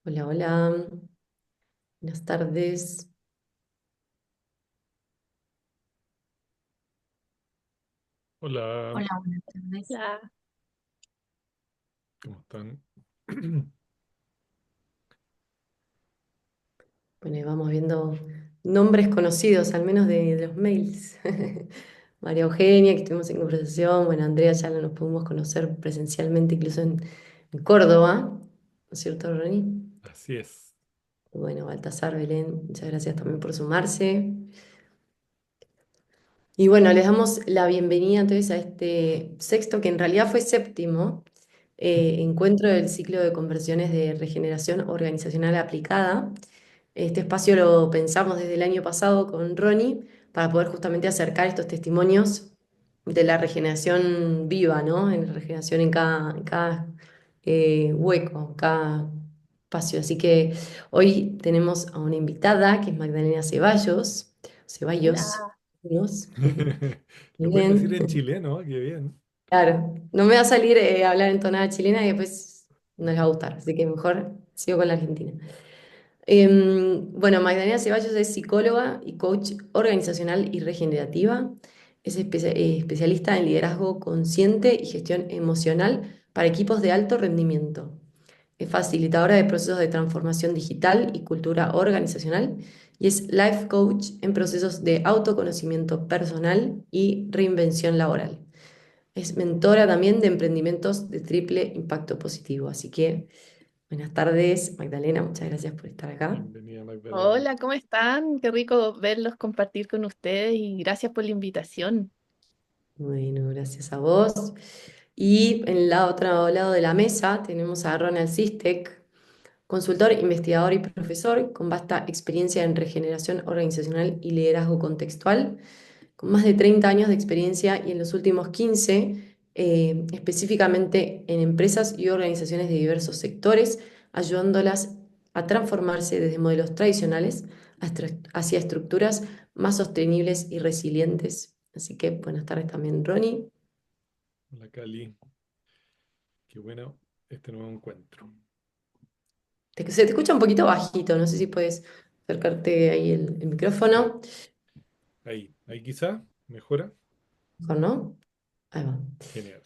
Hola, hola, buenas tardes. Hola, Hola, buenas tardes. hola. ¿Cómo están? Bueno, y vamos viendo nombres conocidos, al menos de los mails. María Eugenia, que estuvimos en conversación. Bueno, Andrea ya no nos pudimos conocer presencialmente, incluso en Córdoba. ¿No es cierto, Ronnie? Así es. Bueno, Baltasar, Belén, muchas gracias también por sumarse. Y bueno, les damos la bienvenida entonces a este sexto, que en realidad fue séptimo, encuentro del ciclo de conversiones de regeneración organizacional aplicada. Este espacio lo pensamos desde el año pasado con Ronnie para poder justamente acercar estos testimonios de la regeneración viva, ¿no? En la regeneración en cada hueco, cada espacio. Así que hoy tenemos a una invitada que es Magdalena Ceballos. Ceballos. Hola. ¿No? Lo Muy pueden decir en bien. chileno, qué bien. Claro, no me va a salir hablar en tonada chilena y después no les va a gustar, así que mejor sigo con la Argentina. Bueno, Magdalena Ceballos es psicóloga y coach organizacional y regenerativa. Es especialista en liderazgo consciente y gestión emocional para equipos de alto rendimiento. Es facilitadora de procesos de transformación digital y cultura organizacional y es life coach en procesos de autoconocimiento personal y reinvención laboral. Es mentora también de emprendimientos de triple impacto positivo. Así que buenas tardes, Magdalena, muchas gracias por estar acá. Bienvenida, Magdalena. Hola, ¿cómo están? Qué rico verlos, compartir con ustedes y gracias por la invitación. Bueno, gracias a vos. Y en el otro lado de la mesa tenemos a Ronald Sistek, consultor, investigador y profesor con vasta experiencia en regeneración organizacional y liderazgo contextual, con más de 30 años de experiencia y en los últimos 15 específicamente en empresas y organizaciones de diversos sectores, ayudándolas a transformarse desde modelos tradicionales hacia estructuras más sostenibles y resilientes. Así que buenas tardes también, Ronnie. Hola, Cali. Qué bueno este nuevo encuentro. Se te escucha un poquito bajito, no sé si puedes acercarte ahí el Ya, micrófono. ahí quizá mejora. Mejor, ¿no? Ahí va. Genial.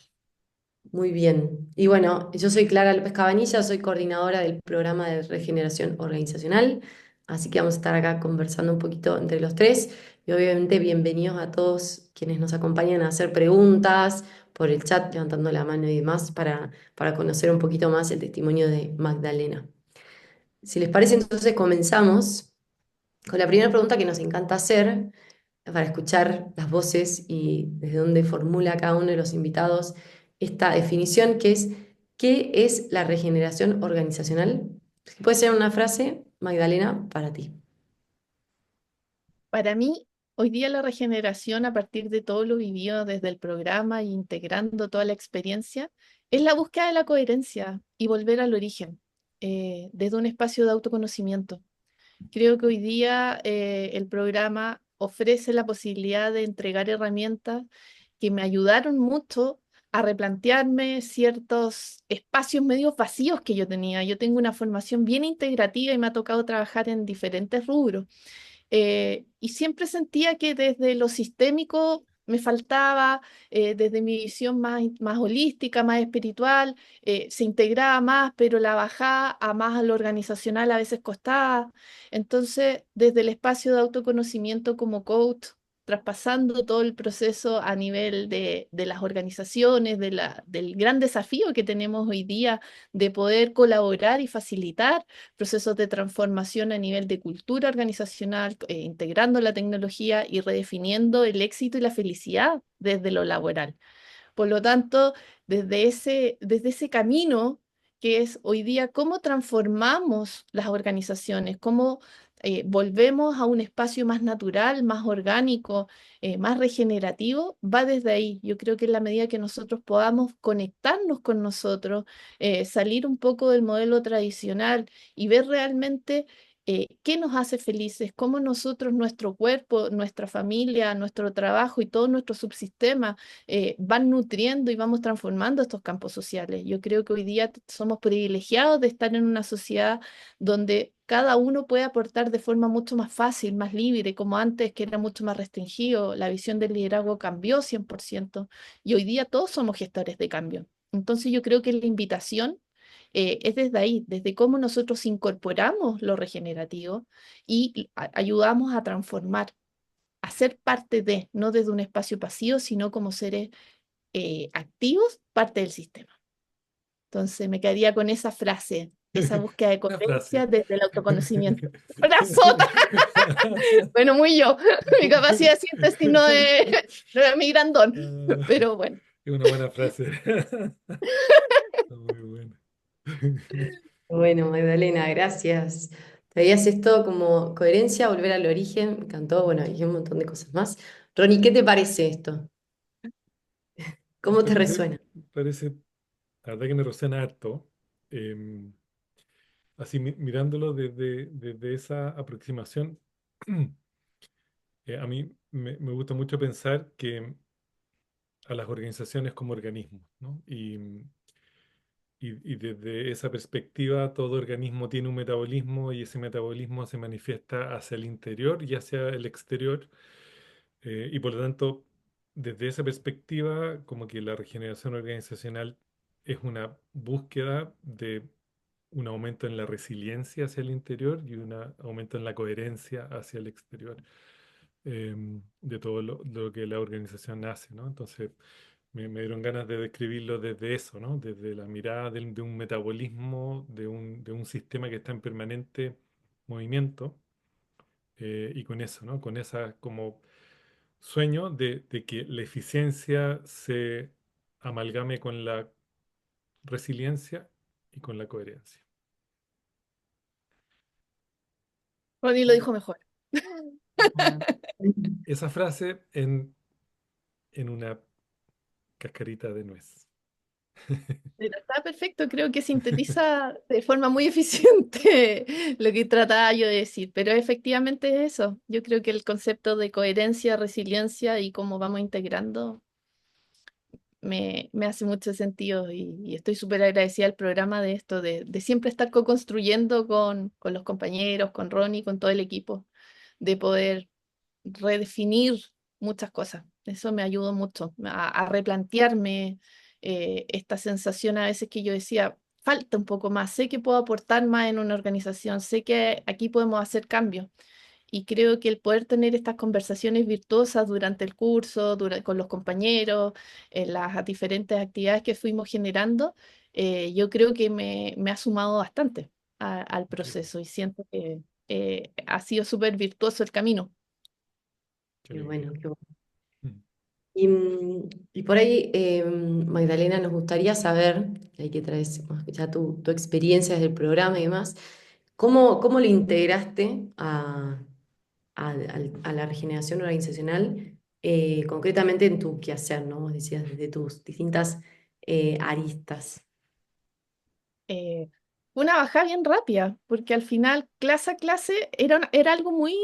Muy bien. Y bueno, yo soy Clara López Cabanilla, soy coordinadora del programa de regeneración organizacional, así que vamos a estar acá conversando un poquito entre los tres y obviamente bienvenidos a todos quienes nos acompañan a hacer preguntas por el chat, levantando la mano y demás para conocer un poquito más el testimonio de Magdalena. Si les parece, entonces comenzamos con la primera pregunta que nos encanta hacer para escuchar las voces y desde dónde formula cada uno de los invitados esta definición, que es ¿qué es la regeneración organizacional? Puede ser una frase, Magdalena, para ti. Para mí, hoy día la regeneración, a partir de todo lo vivido desde el programa e integrando toda la experiencia, es la búsqueda de la coherencia y volver al origen, desde un espacio de autoconocimiento. Creo que hoy día el programa ofrece la posibilidad de entregar herramientas que me ayudaron mucho a replantearme ciertos espacios medio vacíos que yo tenía. Yo tengo una formación bien integrativa y me ha tocado trabajar en diferentes rubros. Y siempre sentía que desde lo sistémico me faltaba, desde mi visión más holística, más espiritual, se integraba más, pero la bajada a más a lo organizacional a veces costaba. Entonces, desde el espacio de autoconocimiento como coach, traspasando todo el proceso a nivel de las organizaciones, del gran desafío que tenemos hoy día de poder colaborar y facilitar procesos de transformación a nivel de cultura organizacional, integrando la tecnología y redefiniendo el éxito y la felicidad desde lo laboral. Por lo tanto, desde ese camino que es hoy día, cómo transformamos las organizaciones, cómo volvemos a un espacio más natural, más orgánico, más regenerativo, va desde ahí. Yo creo que en la medida que nosotros podamos conectarnos con nosotros, salir un poco del modelo tradicional y ver realmente qué nos hace felices, cómo nosotros, nuestro cuerpo, nuestra familia, nuestro trabajo y todo nuestro subsistema van nutriendo y vamos transformando estos campos sociales. Yo creo que hoy día somos privilegiados de estar en una sociedad donde cada uno puede aportar de forma mucho más fácil, más libre, como antes, que era mucho más restringido. La visión del liderazgo cambió 100% y hoy día todos somos gestores de cambio. Entonces yo creo que la invitación es desde ahí, desde cómo nosotros incorporamos lo regenerativo y ayudamos a transformar, a ser parte de, no desde un espacio pasivo, sino como seres activos, parte del sistema. Entonces me quedaría con esa frase, esa búsqueda de Una frase. coherencia desde el autoconocimiento. ¡Brazota! Bueno, muy yo. Mi capacidad de síntesis no es mi grandón, Ah, pero bueno. es una buena frase. Está muy buena. Bueno, Magdalena, gracias. Traías esto como coherencia, volver al origen, me encantó, bueno, y un montón de cosas más. Ronnie, ¿qué te parece esto? ¿Cómo te Parece, resuena? parece, la verdad que me resuena harto. Em, Así mirándolo desde esa aproximación, a mí me gusta mucho pensar que a las organizaciones como organismos, ¿no? Y desde esa perspectiva, todo organismo tiene un metabolismo y ese metabolismo se manifiesta hacia el interior y hacia el exterior. Y por lo tanto, desde esa perspectiva, como que la regeneración organizacional es una búsqueda de un aumento en la resiliencia hacia el interior y un aumento en la coherencia hacia el exterior, de todo lo que la organización hace, ¿no? Entonces, me dieron ganas de describirlo desde eso, ¿no? Desde la mirada de un metabolismo, de un sistema que está en permanente movimiento, y con eso, ¿no? Con esa como sueño de que la eficiencia se amalgame con la resiliencia y con la coherencia. Ronnie lo dijo mejor. Esa frase en una cascarita de nuez. Pero está perfecto, creo que sintetiza de forma muy eficiente lo que trataba yo de decir, pero efectivamente es eso. Yo creo que el concepto de coherencia, resiliencia y cómo vamos integrando me hace mucho sentido y estoy súper agradecida al programa de esto, de siempre estar co-construyendo con los compañeros, con Ronnie, con todo el equipo, de poder redefinir muchas cosas. Eso me ayudó mucho a replantearme esta sensación a veces que yo decía, falta un poco más, sé que puedo aportar más en una organización, sé que aquí podemos hacer cambios. Y creo que el poder tener estas conversaciones virtuosas durante el curso, con los compañeros, en las diferentes actividades que fuimos generando, yo creo que me ha sumado bastante al Qué rico, proceso y siento que ha sido súper virtuoso el camino. qué Qué bueno, alegría. qué bueno. Mm. Y por ahí, Magdalena, nos gustaría saber, que hay que traer ya tu experiencia desde el programa y demás, ¿cómo lo integraste a la regeneración organizacional, concretamente en tu quehacer, ¿no? Vos decías desde tus distintas aristas. eh, una bajada bien rápida, porque al final, clase a clase, era algo muy...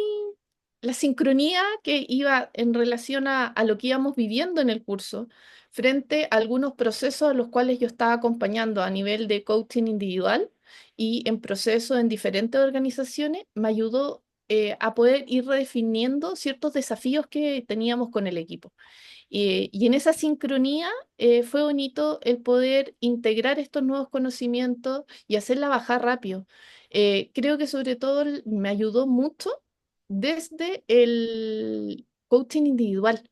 La sincronía que iba en relación a lo que íbamos viviendo en el curso, frente a algunos procesos a los cuales yo estaba acompañando a nivel de coaching individual y en procesos en diferentes organizaciones, me ayudó a poder ir redefiniendo ciertos desafíos que teníamos con el equipo. Y en esa sincronía fue bonito el poder integrar estos nuevos conocimientos y hacerla bajar rápido. Creo que sobre todo me ayudó mucho desde el coaching individual.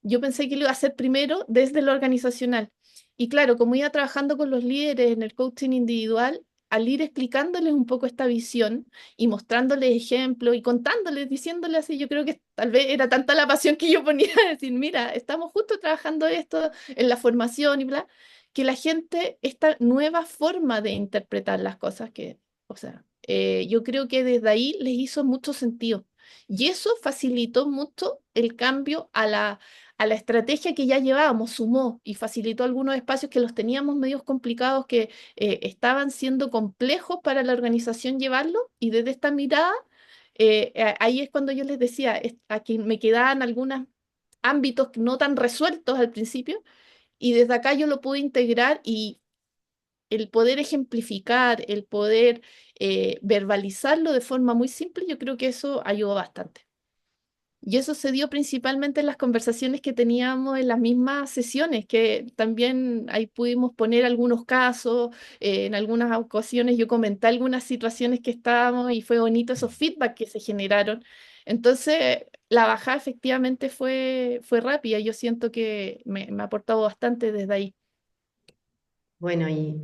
Yo pensé que lo iba a hacer primero desde lo organizacional. Y claro, como iba trabajando con los líderes en el coaching individual, al ir explicándoles un poco esta visión y mostrándoles ejemplos y contándoles, diciéndoles así, yo creo que tal vez era tanta la pasión que yo ponía a decir, mira, estamos justo trabajando esto en la formación y bla, que la gente, esta nueva forma de interpretar las cosas que, o sea, yo creo que desde ahí les hizo mucho sentido. Y eso facilitó mucho el cambio a la estrategia que ya llevábamos, sumó y facilitó algunos espacios que los teníamos medios complicados, que estaban siendo complejos para la organización llevarlo, y desde esta mirada, ahí es cuando yo les decía, aquí me quedaban algunos ámbitos no tan resueltos al principio, y desde acá yo lo pude integrar, y el poder ejemplificar, el poder verbalizarlo de forma muy simple, yo creo que eso ayudó bastante. Y eso se dio principalmente en las conversaciones que teníamos en las mismas sesiones, que también ahí pudimos poner algunos casos, en algunas ocasiones yo comenté algunas situaciones que estábamos, y fue bonito esos feedback que se generaron. Entonces, la bajada efectivamente fue rápida. Yo siento que me ha aportado bastante desde ahí. Bueno, y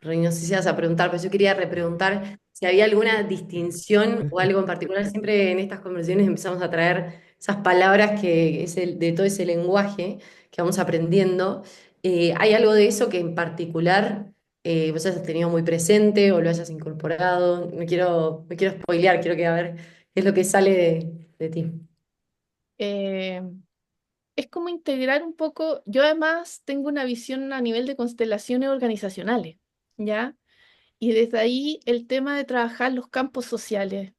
Rey, no sé si vas a preguntar, pero yo quería repreguntar si había alguna distinción o algo en particular. Siempre en estas conversaciones empezamos a traer esas palabras que es de todo ese lenguaje que vamos aprendiendo. ¿Hay algo de eso que en particular vos hayas tenido muy presente o lo hayas incorporado? No quiero spoilear, quiero que a ver qué es lo que sale de ti. Eh, es como integrar un poco, yo además tengo una visión a nivel de constelaciones organizacionales, ¿ya? Y desde ahí el tema de trabajar los campos sociales,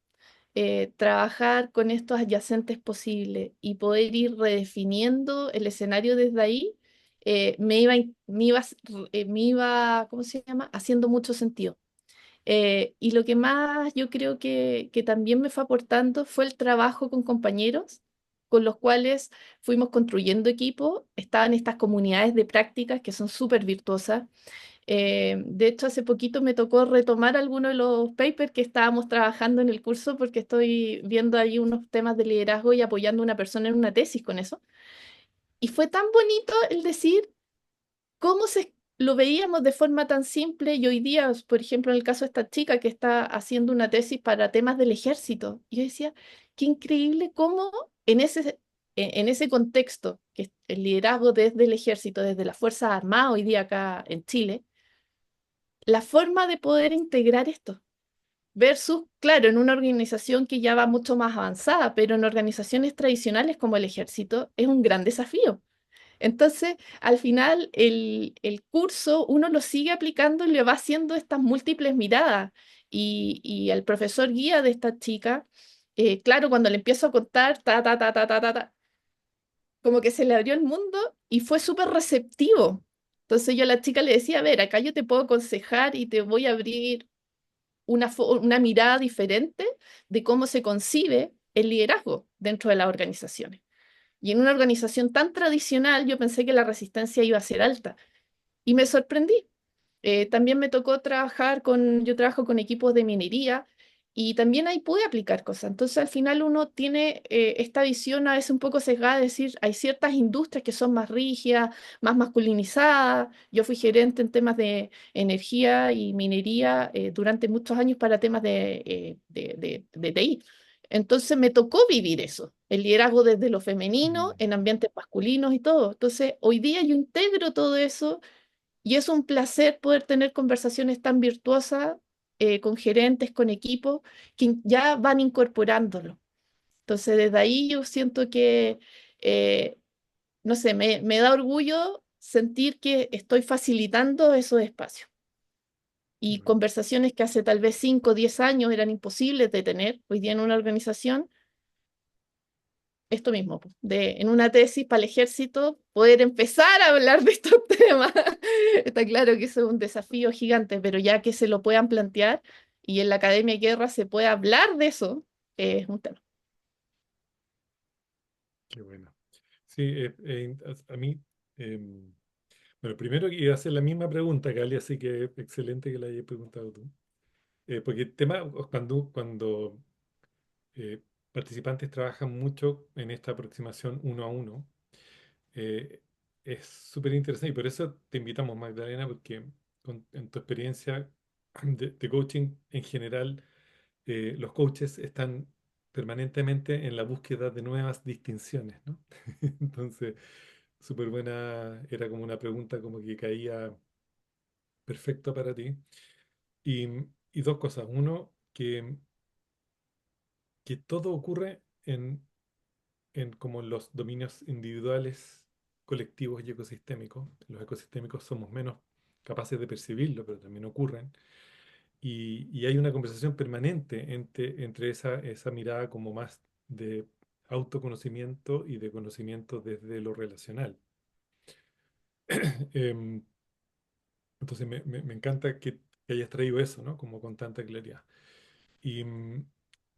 trabajar con estos adyacentes posibles y poder ir redefiniendo el escenario desde ahí, me iba, ¿cómo se llama? Haciendo mucho sentido. Y lo que más yo creo que también me fue aportando fue el trabajo con compañeros con los cuales fuimos construyendo equipo. Estaban estas comunidades de prácticas que son súper virtuosas. De hecho, hace poquito me tocó retomar algunos de los papers que estábamos trabajando en el curso, porque estoy viendo ahí unos temas de liderazgo y apoyando a una persona en una tesis con eso. Y fue tan bonito el decir cómo lo veíamos de forma tan simple, y hoy día, por ejemplo, en el caso de esta chica que está haciendo una tesis para temas del ejército, y yo decía, qué increíble cómo en ese contexto, que es el liderazgo desde el ejército, desde las Fuerzas Armadas hoy día acá en Chile, la forma de poder integrar esto. Versus, claro, en una organización que ya va mucho más avanzada, pero en organizaciones tradicionales como el ejército es un gran desafío. Entonces, al final, el curso uno lo sigue aplicando y le va haciendo estas múltiples miradas. Y el profesor guía de esta chica, claro, cuando le empiezo a contar, como que se le abrió el mundo y fue súper receptivo. Entonces yo a la chica le decía, a ver, acá yo te puedo aconsejar y te voy a abrir una mirada diferente de cómo se concibe el liderazgo dentro de las organizaciones. Y en una organización tan tradicional, yo pensé que la resistencia iba a ser alta y me sorprendí. También me tocó yo trabajo con equipos de minería, y también ahí pude aplicar cosas. Entonces al final uno tiene esta visión a veces un poco sesgada de decir, hay ciertas industrias que son más rígidas, más masculinizadas. Yo fui gerente en temas de energía y minería durante muchos años para temas de TI. Entonces me tocó vivir eso, el liderazgo desde lo femenino, Mm. en ambientes masculinos y todo. Entonces hoy día yo integro todo eso, y es un placer poder tener conversaciones tan virtuosas con gerentes, con equipos, que ya van incorporándolo. Entonces, desde ahí yo siento que, eh, no sé, me da orgullo sentir que estoy facilitando esos espacios. Qué Y bueno. conversaciones que hace tal vez 5 o 10 años eran imposibles de tener hoy día en una organización, esto mismo, po, en una tesis para el ejército, poder empezar a hablar de estos temas. Está claro que eso es un desafío gigante, pero ya que se lo puedan plantear y en la Academia de Guerra se pueda hablar de eso, es un tema. Qué bueno. Sí, a mí, bueno, primero iba a hacer la misma pregunta, Gali, así que excelente que la hayas preguntado tú. Porque el tema, cuando eh, participantes trabajan mucho en esta aproximación uno a uno, eh, es súper interesante, y por eso te invitamos, Magdalena, porque en tu experiencia de coaching en general, los coaches están permanentemente en la búsqueda de nuevas distinciones, ¿no? Entonces, súper buena, era como una pregunta como que caía perfecto para ti. Y, y dos cosas. Uno, que todo ocurre en como los dominios individuales, colectivos y ecosistémicos. Los ecosistémicos somos menos capaces de percibirlo, pero también ocurren. Y hay una conversación permanente entre esa mirada como más de autoconocimiento y de conocimiento desde lo relacional. Em, entonces me encanta que hayas traído eso, ¿no? Como con tanta claridad. Y,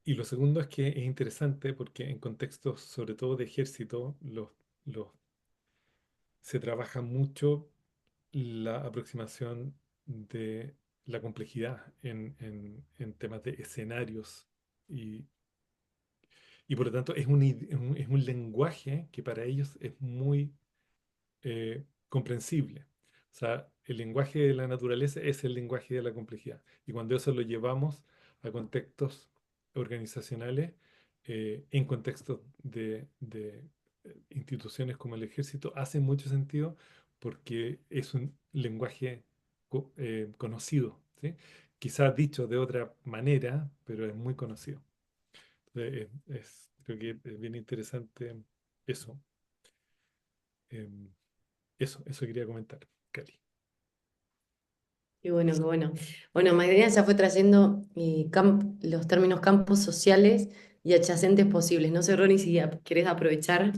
y lo segundo es que es interesante porque en contextos, sobre todo de ejército, los, se trabaja mucho la aproximación de la complejidad en temas de escenarios y, y por lo tanto es un lenguaje que para ellos es muy comprensible. O sea, el lenguaje de la naturaleza es el lenguaje de la complejidad. Y cuando eso lo llevamos a contextos organizacionales, en contextos de instituciones como el ejército, hace mucho sentido porque es un lenguaje conocido, ¿sí? Quizás dicho de otra manera, pero es muy conocido. Creo que es bien interesante eso. Em, eso quería comentar, Cali. Qué bueno, qué bueno. Bueno, Magdalena ya fue trayendo los términos campos sociales y adyacentes posibles. No sé, Ronnie, si querés aprovechar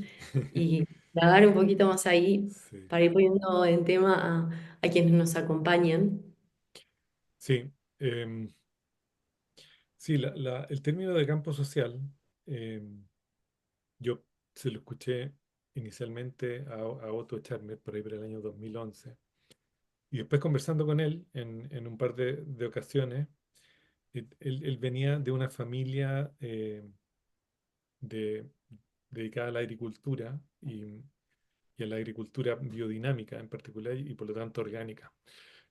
y dagar un poquito más ahí Sí, para ir poniendo en tema a quienes nos acompañan. sí, sí, el término de campo social, yo se lo escuché inicialmente a Otto Scharmer por ahí por el año 2011. Y después conversando con él en un par de ocasiones, él venía de una familia de- dedicada a la agricultura y a la agricultura biodinámica en particular y por lo tanto orgánica.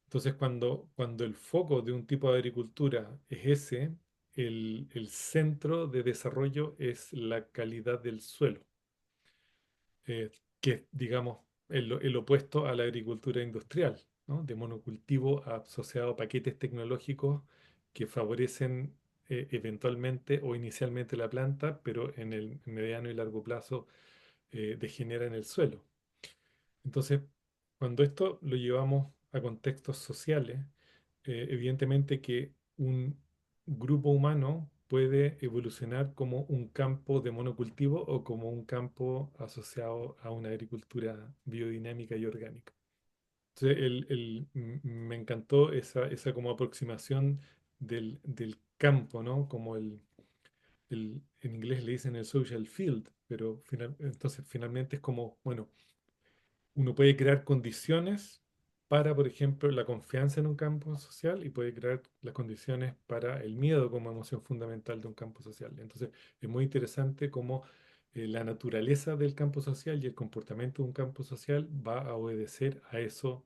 Entonces, cuando el foco de un tipo de agricultura es ese, el centro de desarrollo es la calidad del suelo, que es, digamos, el opuesto a la agricultura industrial, ¿no? De monocultivo asociado a paquetes tecnológicos que favorecen eventualmente o inicialmente la planta, pero en el mediano y largo plazo degeneran el suelo. Entonces, cuando esto lo llevamos a contextos sociales, evidentemente que un grupo humano puede evolucionar como un campo de monocultivo o como un campo asociado a una agricultura biodinámica y orgánica. Entonces, me encantó esa como aproximación del campo, ¿no? Como en inglés le dicen el social field, pero entonces finalmente es como, bueno, uno puede crear condiciones para, por ejemplo, la confianza en un campo social y puede crear las condiciones para el miedo como emoción fundamental de un campo social. Entonces, es muy interesante cómo la naturaleza del campo social y el comportamiento de un campo social va a obedecer a eso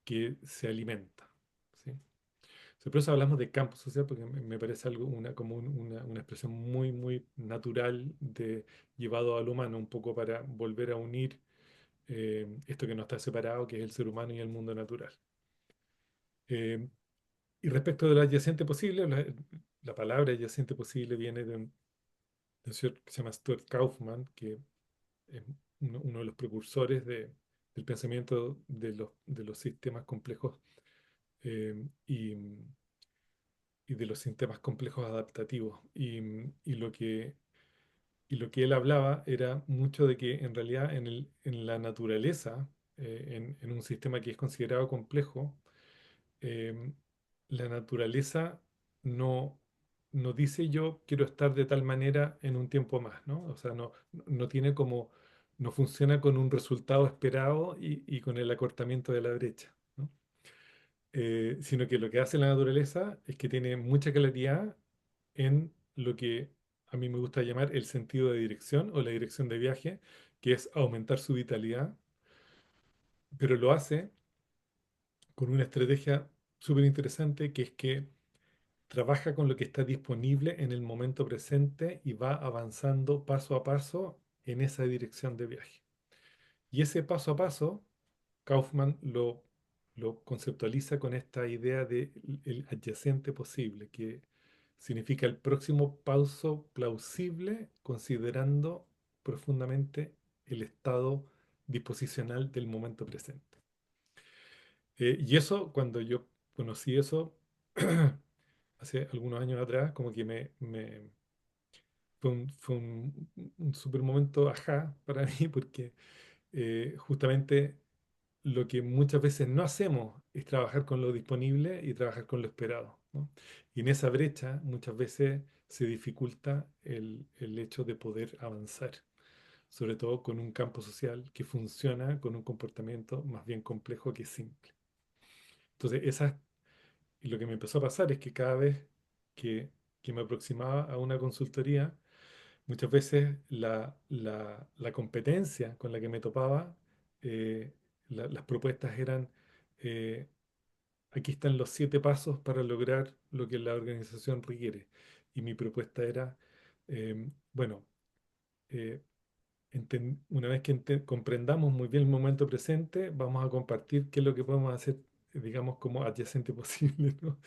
que se alimenta. ¿Sí? Por eso hablamos de campo social porque me parece algo, como una expresión muy, muy natural de llevado al humano, un poco para volver a unir esto que no está separado, que es el ser humano y el mundo natural. Eh, y respecto de lo adyacente posible, la palabra adyacente posible viene de un señor que se llama Stuart Kaufman, que es uno de los precursores del pensamiento de los sistemas complejos eh, y, y de los sistemas complejos adaptativos. Y lo que él hablaba era mucho de que en realidad en la naturaleza, en un sistema que es considerado complejo, eh, la naturaleza no, no dice yo quiero estar de tal manera en un tiempo más, ¿no? O sea, no tiene como, no funciona con un resultado esperado y con el acortamiento de la brecha, ¿no? Sino que lo que hace la naturaleza es que tiene mucha claridad en lo que a mí me gusta llamar el sentido de dirección o la dirección de viaje, que es aumentar su vitalidad, pero lo hace con una estrategia súper interesante que es que trabaja con lo que está disponible en el momento presente y va avanzando paso a paso en esa dirección de viaje. Y ese paso a paso, Kaufman lo conceptualiza con esta idea de el adyacente posible, que significa el próximo paso plausible considerando profundamente el estado disposicional del momento presente. Y eso, cuando yo conocí eso hace algunos años atrás, como que fue un súper momento ajá para mí, porque justamente lo que muchas veces no hacemos es trabajar con lo disponible y trabajar con lo esperado, ¿no? Y en esa brecha muchas veces se dificulta el hecho de poder avanzar, sobre todo con un campo social que funciona con un comportamiento más bien complejo que simple. Entonces, y lo que me empezó a pasar es que cada vez que, que me aproximaba a una consultoría, muchas veces la competencia con la que me topaba, eh, las propuestas eran, eh, aquí están los 7 pasos para lograr lo que la organización requiere. Y mi propuesta era, bueno, eh, una vez que comprendamos muy bien el momento presente, vamos a compartir qué es lo que podemos hacer, digamos, como adyacente posible, ¿no?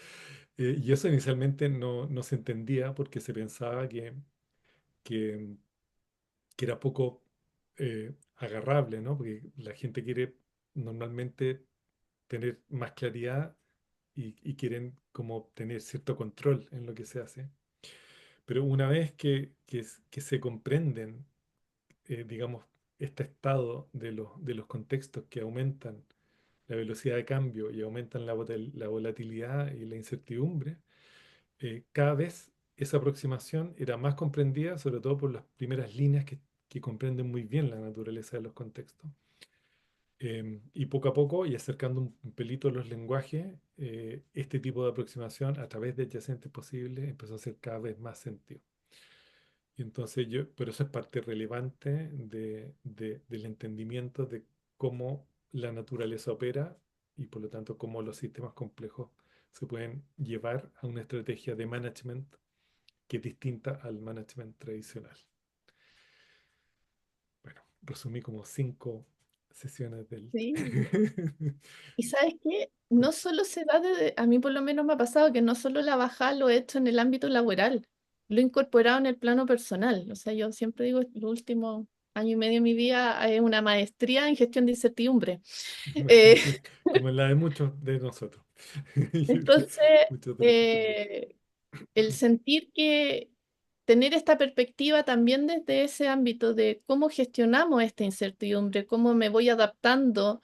Y eso inicialmente no se entendía porque se pensaba que, que era poco agarrable, ¿no? Porque la gente quiere normalmente tener más claridad y quieren como tener cierto control en lo que se hace. Pero una vez que se comprenden, digamos, este estado de los contextos que aumentan la velocidad de cambio y aumentan la volatilidad y la incertidumbre, cada vez esa aproximación era más comprendida, sobre todo por las primeras líneas que comprenden muy bien la naturaleza de los contextos. Y poco a poco, y acercando un pelito los lenguajes, este tipo de aproximación a través de adyacentes posibles empezó a hacer cada vez más sentido. Y entonces pero eso es parte relevante del entendimiento de cómo la naturaleza opera y por lo tanto cómo los sistemas complejos se pueden llevar a una estrategia de management que es distinta al management tradicional. Bueno, resumí como 5 sesiones del... Sí. Y sabes qué, no solo se da a mí por lo menos me ha pasado que no solo la bajada lo he hecho en el ámbito laboral, lo he incorporado en el plano personal. O sea, yo siempre digo, los últimos año y medio de mi vida es una maestría en gestión de incertidumbre. Eh, Como la de muchos de nosotros. entonces, Muchos de los que están ahí. eh, el sentir que tener esta perspectiva también desde ese ámbito de cómo gestionamos esta incertidumbre, cómo me voy adaptando.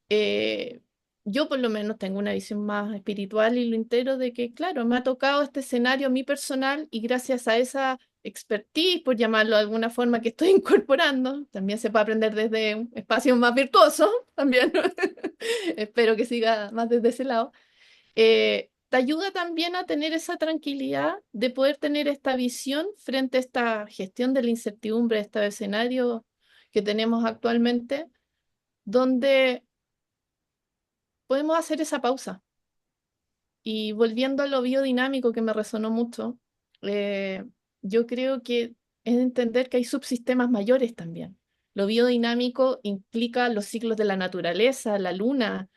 eh, yo por lo menos tengo una visión más espiritual y lo entero de que, claro, me ha tocado este escenario a mí personal y gracias a esa expertise, por llamarlo de alguna forma, que estoy incorporando, también se puede aprender desde un espacio más virtuoso, también, espero que siga más desde ese lado, te ayuda también a tener esa tranquilidad de poder tener esta visión frente a esta gestión de la incertidumbre, de este escenario que tenemos actualmente, donde podemos hacer esa pausa. Y volviendo a lo biodinámico que me resonó mucho, eh, yo creo que es entender que hay subsistemas mayores también. Lo biodinámico implica los ciclos de la naturaleza, la luna.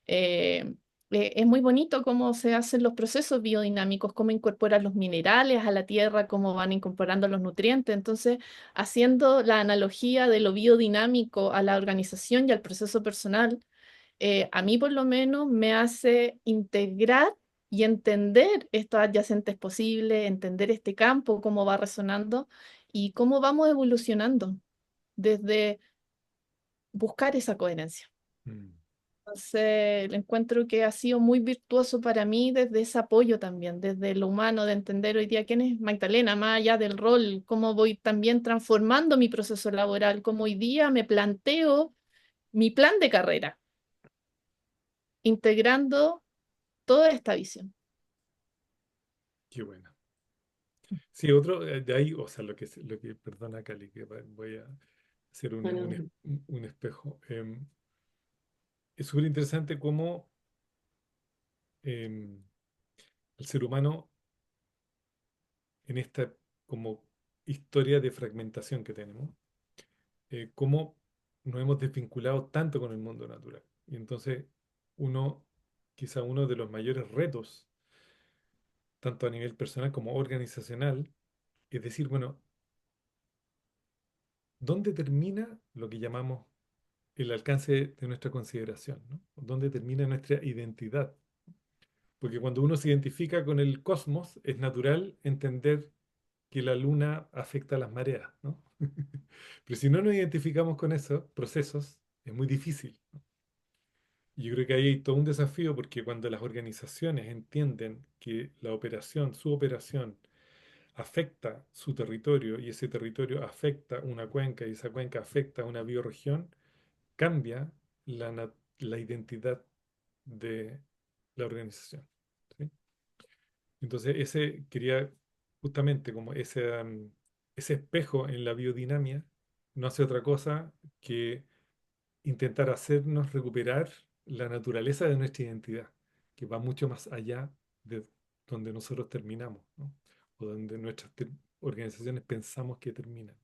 eh, es muy bonito cómo se hacen los procesos biodinámicos, cómo incorporan los minerales a la tierra, cómo van incorporando los nutrientes. Entonces, haciendo la analogía de lo biodinámico a la organización y al proceso personal, a mí por lo menos me hace integrar y entender estos adyacentes posibles, entender este campo, cómo va resonando y cómo vamos evolucionando desde buscar esa coherencia. Mm, Entonces, el encuentro que ha sido muy virtuoso para mí desde ese apoyo también, desde lo humano, de entender hoy día quién es Magdalena, más allá del rol, cómo voy también transformando mi proceso laboral, cómo hoy día me planteo mi plan de carrera, integrando toda esta visión. qué bueno. Sí, otro de ahí, o sea, perdona, Cali, que voy a hacer Bueno, un espejo. Es súper interesante cómo em, el ser humano, en esta como historia de fragmentación que tenemos, cómo nos hemos desvinculado tanto con el mundo natural. Y entonces, uno, quizá uno de los mayores retos, tanto a nivel personal como organizacional, es decir, bueno, ¿dónde termina lo que llamamos el alcance de nuestra consideración, ¿no? ¿Dónde termina nuestra identidad? Porque cuando uno se identifica con el cosmos, es natural entender que la luna afecta a las mareas, ¿no? Pero si no nos identificamos con esos procesos, es muy difícil. Y yo creo que ahí hay todo un desafío porque cuando las organizaciones entienden que la operación, su operación, afecta su territorio y ese territorio afecta una cuenca y esa cuenca afecta una bioregión, cambia la identidad de la organización. ¿Sí? Entonces, ese quería justamente como ese espejo en la biodinamia no hace otra cosa que intentar hacernos recuperar la naturaleza de nuestra identidad, que va mucho más allá de donde nosotros terminamos, ¿no? O donde nuestras organizaciones pensamos que terminan.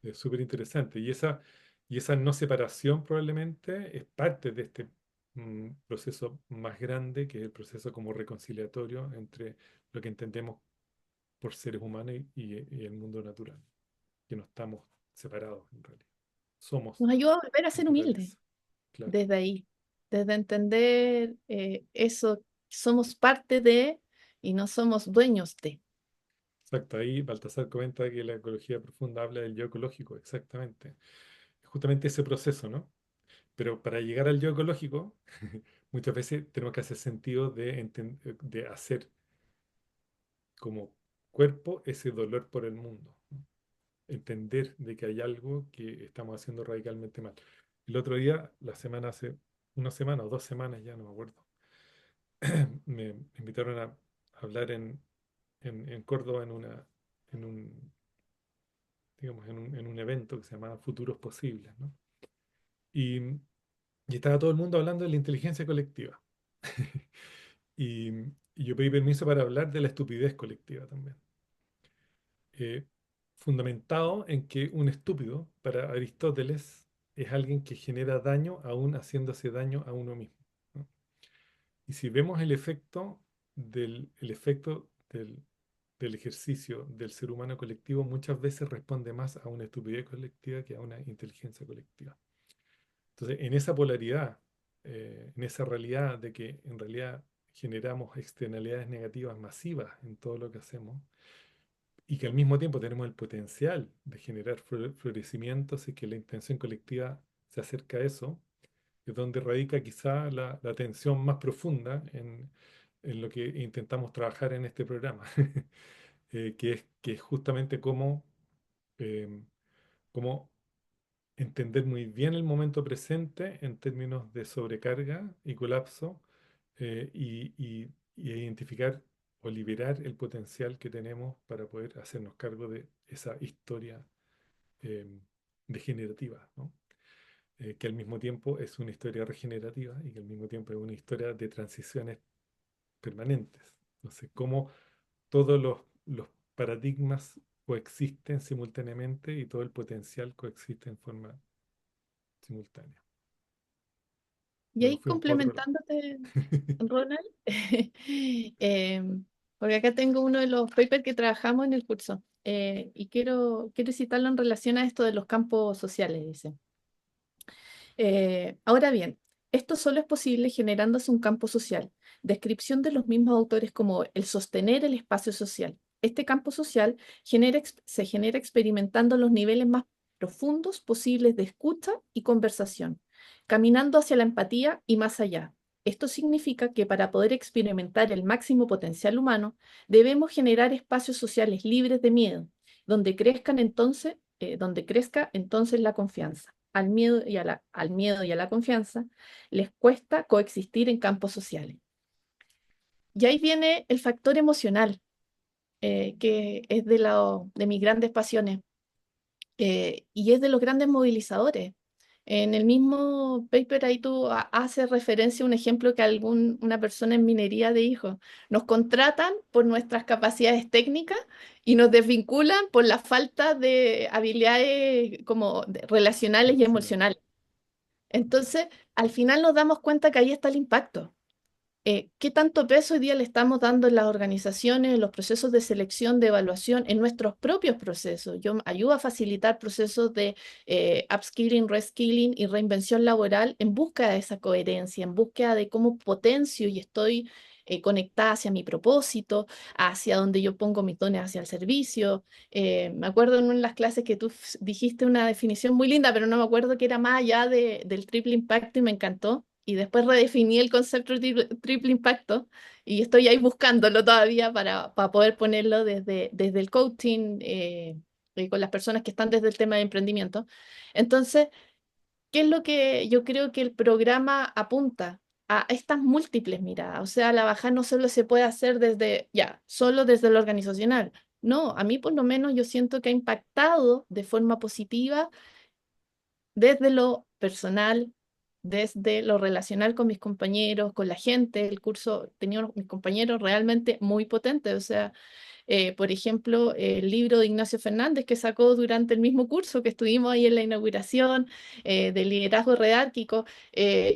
Es súper interesante. Y esa no separación probablemente es parte de este proceso más grande, que es el proceso como reconciliatorio entre lo que entendemos por seres humanos y el mundo natural, que no estamos separados en realidad. Somos Nos ayuda a volver a ser humildes naturaleza, claro. desde ahí, desde entender eso, somos parte de y no somos dueños de. Exacto, ahí Baltasar comenta que la ecología profunda habla del yo ecológico, exactamente. Justamente ese proceso, ¿no? Pero para llegar al yo ecológico, muchas veces tenemos que hacer sentido de hacer como cuerpo ese dolor por el mundo, ¿no? Entender de que hay algo que estamos haciendo radicalmente mal. El otro día, la semana hace una semana o 2 semanas, ya no me acuerdo, me invitaron a hablar en Córdoba en un, digamos, en un evento que se llamaba Futuros Posibles, ¿no? Y, y estaba todo el mundo hablando de la inteligencia colectiva. Y, y yo pedí permiso para hablar de la estupidez colectiva también. Eh, Fundamentado en que un estúpido, para Aristóteles, es alguien que genera daño aún haciéndose daño a uno mismo, ¿no? Y si vemos el efecto del ejercicio del ser humano colectivo, muchas veces responde más a una estupidez colectiva que a una inteligencia colectiva. Entonces, en esa polaridad, en esa realidad de que en realidad generamos externalidades negativas masivas en todo lo que hacemos y que al mismo tiempo tenemos el potencial de generar florecimientos y que la intención colectiva se acerca a eso, es donde radica quizá la tensión más profunda en lo que intentamos trabajar en este programa, que es justamente em, cómo entender muy bien el momento presente en términos de sobrecarga y colapso, y identificar o liberar el potencial que tenemos para poder hacernos cargo de esa historia em, degenerativa, ¿no? Que al mismo tiempo es una historia regenerativa y que al mismo tiempo es una historia de transiciones permanentes. Entonces, cómo todos los paradigmas coexisten simultáneamente y todo el potencial coexiste en forma simultánea. Y Ya nos ahí fuimos para otro lado. complementándote, Ronald, porque acá tengo uno de los papers que trabajamos en el curso y quiero citarlo en relación a esto de los campos sociales, dice. Ahora bien, esto solo es posible generándose un campo social. Descripción de los mismos autores como el sostener el espacio social. Este campo social se genera experimentando los niveles más profundos posibles de escucha y conversación, caminando hacia la empatía y más allá. Esto significa que para poder experimentar el máximo potencial humano, debemos generar espacios sociales libres de miedo, donde crezca entonces la confianza. Al miedo y a la confianza les cuesta coexistir en campos sociales. Y ahí viene el factor emocional, que es de mis grandes pasiones y es de los grandes movilizadores. En el mismo paper ahí tú haces referencia a un ejemplo que una persona en minería dijo: nos contratan por nuestras capacidades técnicas y nos desvinculan por la falta de habilidades como relacionales y Emocional. emocionales. Entonces, al final nos damos cuenta que ahí está el impacto. qué tanto peso hoy día le estamos dando en las organizaciones, en los procesos de selección, de evaluación, en nuestros propios procesos. Yo ayudo a facilitar procesos de upskilling, reskilling y reinvención laboral en búsqueda de esa coherencia, en búsqueda de cómo potencio y estoy conectada hacia mi propósito, hacia donde yo pongo mis dones hacia el servicio. Me acuerdo en una de las clases que tú dijiste una definición muy linda, pero no me acuerdo que era más allá del triple impacto y me encantó. Y después redefiní el concepto de triple impacto y estoy ahí buscándolo todavía para poder ponerlo desde el coaching con las personas que están desde el tema de emprendimiento. Entonces, ¿qué es lo que yo creo que el programa apunta? A estas múltiples miradas. O sea, la baja no solo se puede hacer solo desde lo organizacional. No, a mí por lo menos yo siento que ha impactado de forma positiva desde lo personal, desde lo relacional con mis compañeros, con la gente. El curso tenía mis compañeros realmente muy potentes. O sea, por ejemplo, el libro de Ignacio Fernández que sacó durante el mismo curso que estuvimos ahí en la inauguración del liderazgo redárquico,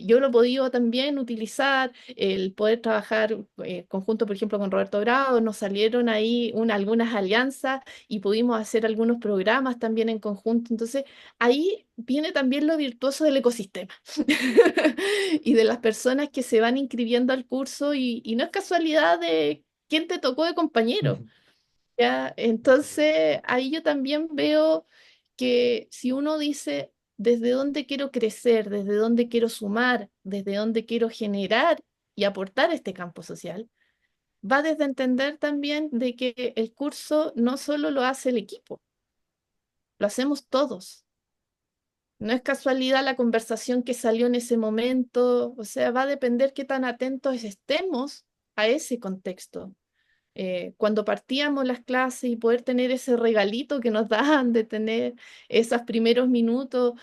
yo lo he podido también utilizar, el poder trabajar conjunto, por ejemplo, con Roberto Bravo, nos salieron ahí algunas alianzas y pudimos hacer algunos programas también en conjunto. Entonces, ahí viene también lo virtuoso del ecosistema y de las personas que se van inscribiendo al curso y no es casualidad de quién te tocó de compañero. ¿Ya? Entonces, ahí yo también veo que si uno dice desde dónde quiero crecer, desde dónde quiero sumar, desde dónde quiero generar y aportar a este campo social, va desde entender también de que el curso no solo lo hace el equipo, lo hacemos todos. No es casualidad la conversación que salió en ese momento, o sea, va a depender qué tan atentos estemos a ese contexto. Cuando partíamos las clases y poder tener ese regalito que nos daban de tener esos primeros minutos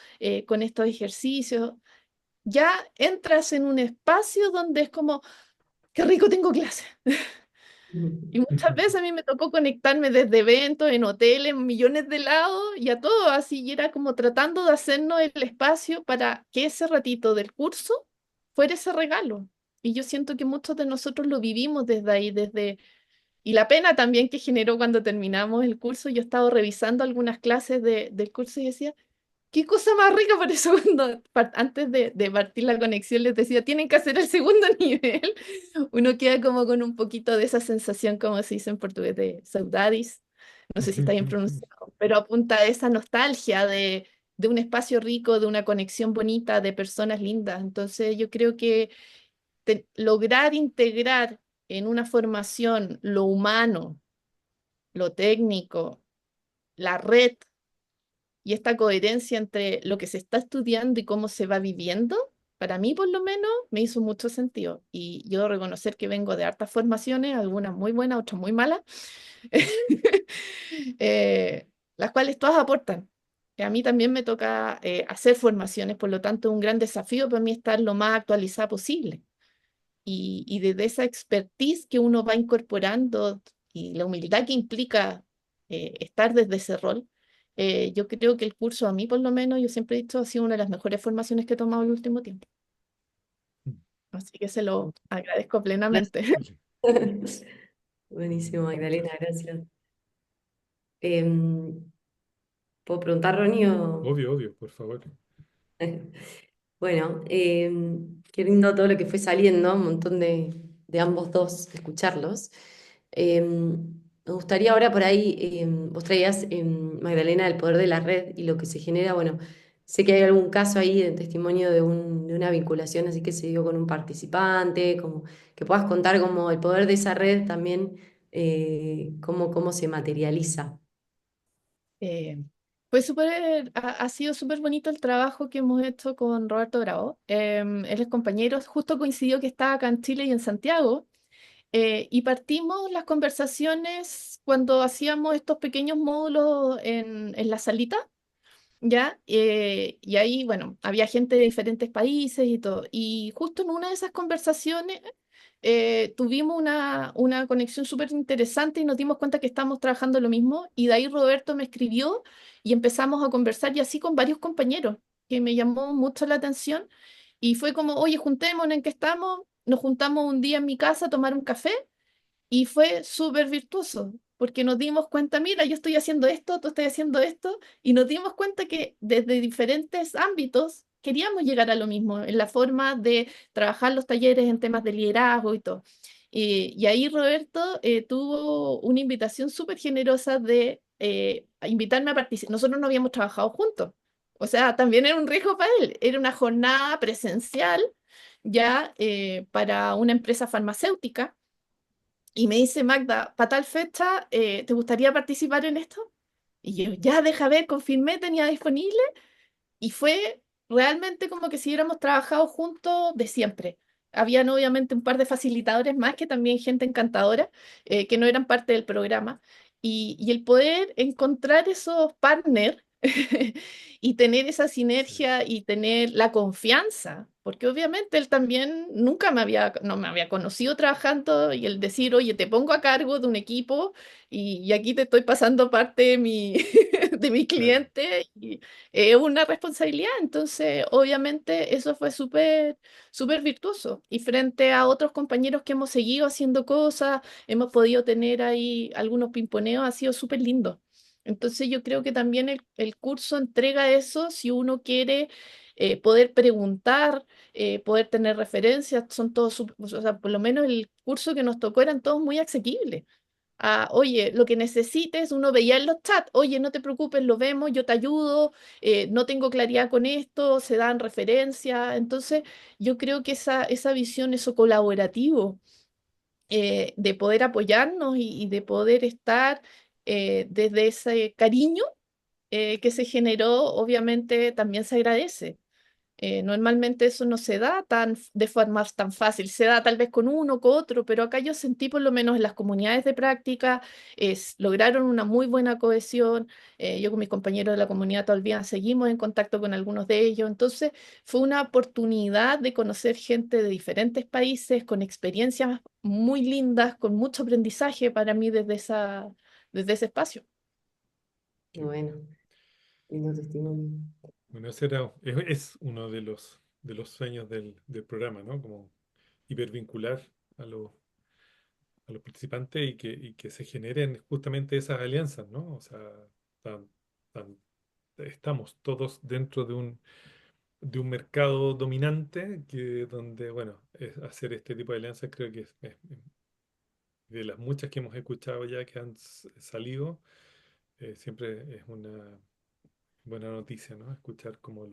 con estos ejercicios, ya entras en un espacio donde es como, qué rico tengo clase. Y muchas veces a mí me tocó conectarme desde eventos, en hoteles, en millones de lados y a todo así, y era como tratando de hacernos el espacio para que ese ratito del curso fuera ese regalo. Y yo siento que muchos de nosotros lo vivimos desde ahí, y la pena también que generó cuando terminamos el curso. Yo he estado revisando algunas clases del curso y decía, qué cosa más rica. Por eso cuando antes de partir la conexión les decía, tienen que hacer el segundo nivel. Uno queda como con un poquito de esa sensación, como se dice en portugués, de saudades. No sé si está bien pronunciado, pero apunta a esa nostalgia de un espacio rico, de una conexión bonita, de personas lindas. Entonces yo creo que lograr integrar en una formación lo humano, lo técnico, la red y esta coherencia entre lo que se está estudiando y cómo se va viviendo, para mí por lo menos me hizo mucho sentido. Y yo reconocer que vengo de hartas formaciones, algunas muy buenas, otras muy malas, las cuales todas aportan. A mí también me toca hacer formaciones, por lo tanto es un gran desafío para mí estar lo más actualizada posible. Y desde esa expertise que uno va incorporando y la humildad que implica estar desde ese rol, yo creo que el curso, a mí por lo menos, yo siempre he dicho, ha sido una de las mejores formaciones que he tomado el último tiempo. Así que se lo agradezco plenamente. Buenísimo, Magdalena, gracias. Em, ¿Puedo preguntar, Ronnie? Obvio, obvio, por favor. Bueno, qué lindo todo lo que fue saliendo, un montón de ambos dos, escucharlos. Me gustaría ahora por ahí, vos traías, Magdalena, el poder de la red y lo que se genera. Bueno, sé que hay algún caso ahí de testimonio de una vinculación, así que se dio con un participante, como que puedas contar como el poder de esa red también, cómo se materializa. Eh, pues ha sido súper bonito el trabajo que hemos hecho con Roberto Bravo. Él es compañero, justo coincidió que estaba acá en Chile y en Santiago. Y partimos las conversaciones cuando hacíamos estos pequeños módulos en la salita, ¿ya? Y ahí, bueno, había gente de diferentes países y todo. Y justo en una de esas conversaciones tuvimos una conexión súper interesante y nos dimos cuenta que estábamos trabajando lo mismo. Y de ahí Roberto me escribió y empezamos a conversar y así con varios compañeros, que me llamó mucho la atención. Y fue como, oye, juntémonos en qué estamos. nos juntamos un día en mi casa a tomar un café y fue súper virtuoso, porque nos dimos cuenta, mira, yo estoy haciendo esto, tú estás haciendo esto, y nos dimos cuenta que desde diferentes ámbitos queríamos llegar a lo mismo, en la forma de trabajar los talleres en temas de liderazgo y todo. Y ahí Roberto tuvo una invitación súper generosa de a invitarme a participar. Nosotros no habíamos trabajado juntos. O sea, también era un riesgo para él. Era una jornada presencial ya para una empresa farmacéutica y me dice, Magda, para tal fecha, ¿te gustaría participar en esto? Y yo, ya, deja ver, confirmé, tenía disponible. Y fue realmente como que si hubiéramos trabajado juntos de siempre. Habían obviamente un par de facilitadores más, que también gente encantadora, que no eran parte del programa. Y el poder encontrar esos partners y tener esa Sí, sinergia y tener la confianza, porque obviamente él también nunca no me había conocido trabajando y el decir, oye, te pongo a cargo de un equipo y aquí te estoy pasando parte de de mi claro. cliente y es una responsabilidad. Entonces, obviamente eso fue súper virtuoso. Y frente a otros compañeros que hemos seguido haciendo cosas, hemos podido tener ahí algunos pimponeos, ha sido súper lindo. Entonces yo creo que también el curso entrega eso si uno quiere poder preguntar, poder tener referencias, son todos, o sea, por lo menos el curso que nos tocó eran todos muy asequibles. Ah, oye, lo que necesites, uno veía en los chats, oye, no te preocupes, lo vemos, yo te ayudo, no tengo claridad con esto, se dan referencias. Entonces, yo creo que esa visión, eso colaborativo, de poder apoyarnos y de poder estar desde ese cariño que se generó, obviamente también se agradece. Normalmente eso no se da de forma tan fácil, se da tal vez con uno, con otro, pero acá yo sentí por lo menos en las comunidades de práctica, lograron una muy buena cohesión. Yo con mis compañeros de la comunidad todavía seguimos en contacto con algunos de ellos, entonces fue una oportunidad de conocer gente de diferentes países con experiencias muy lindas, con mucho aprendizaje para mí desde ese espacio. Y bueno, lindo testimonio. Bueno, ese era, es uno de los sueños del programa, ¿no? Como hipervincular a a los participantes y que se generen justamente esas alianzas, ¿no? O sea, tan- tan- estamos todos dentro de un mercado dominante que donde, bueno, hacer este tipo de alianzas creo que de las muchas que hemos escuchado ya que han salido, siempre es una buena noticia, ¿no? Escuchar como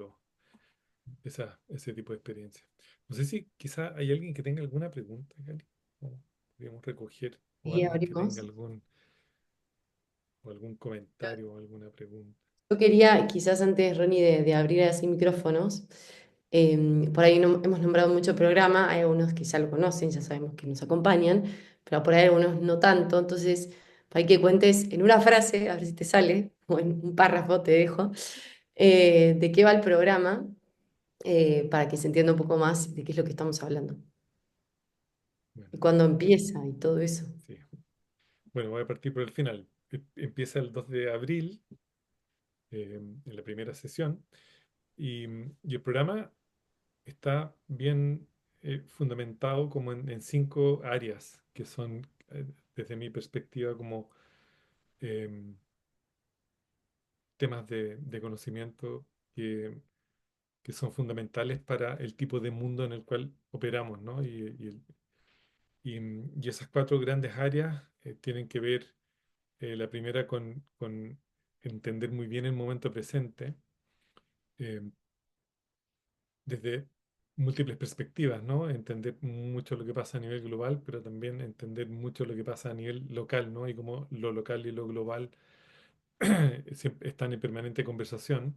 ese tipo de experiencia. No sé si quizá hay alguien que tenga alguna pregunta, Gali, o podríamos recoger, o Y alguien que tenga abrimos. o algún comentario o alguna pregunta. Yo quería, quizás antes, Ronnie, de abrir así micrófonos, por ahí no, hemos nombrado mucho programa, hay algunos que ya lo conocen, ya sabemos que nos acompañan, pero por ahí algunos no tanto, entonces, para que cuentes en una frase, a ver si te sale, o en un párrafo te dejo, de qué va el programa, para que se entienda un poco más de qué es lo que estamos hablando, Bueno, y cuándo empieza y todo eso. sí. Bueno, voy a partir por el final. Empieza el 2 de abril, en la primera sesión, y el programa está bien fundamentado como en cinco áreas que son, desde mi perspectiva, como em, temas de conocimiento que son fundamentales para el tipo de mundo en el cual operamos, ¿no? Y esas cuatro grandes áreas tienen que ver, la primera con entender muy bien el momento presente, eh, desde múltiples perspectivas, ¿no? Entender mucho lo que pasa a nivel global, pero también entender mucho lo que pasa a nivel local, ¿no? Y cómo lo local y lo global están en permanente conversación.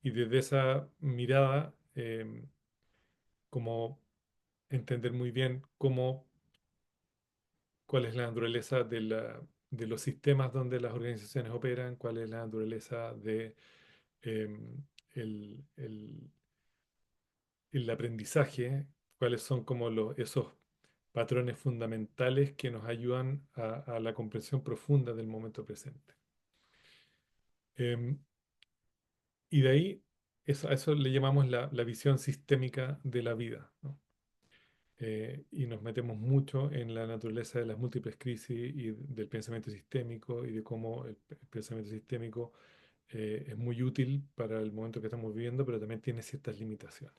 Y desde esa mirada, como entender muy bien cuál es la naturaleza de los sistemas donde las organizaciones operan, cuál es la naturaleza de el, el- el aprendizaje, cuáles son como esos patrones fundamentales que nos ayudan a la comprensión profunda del momento presente. Em, y de ahí, a eso le llamamos la visión sistémica de la vida, ¿no? y nos metemos mucho en la naturaleza de las múltiples crisis y del pensamiento sistémico y de cómo el pensamiento sistémico es muy útil para el momento que estamos viviendo, pero también tiene ciertas limitaciones.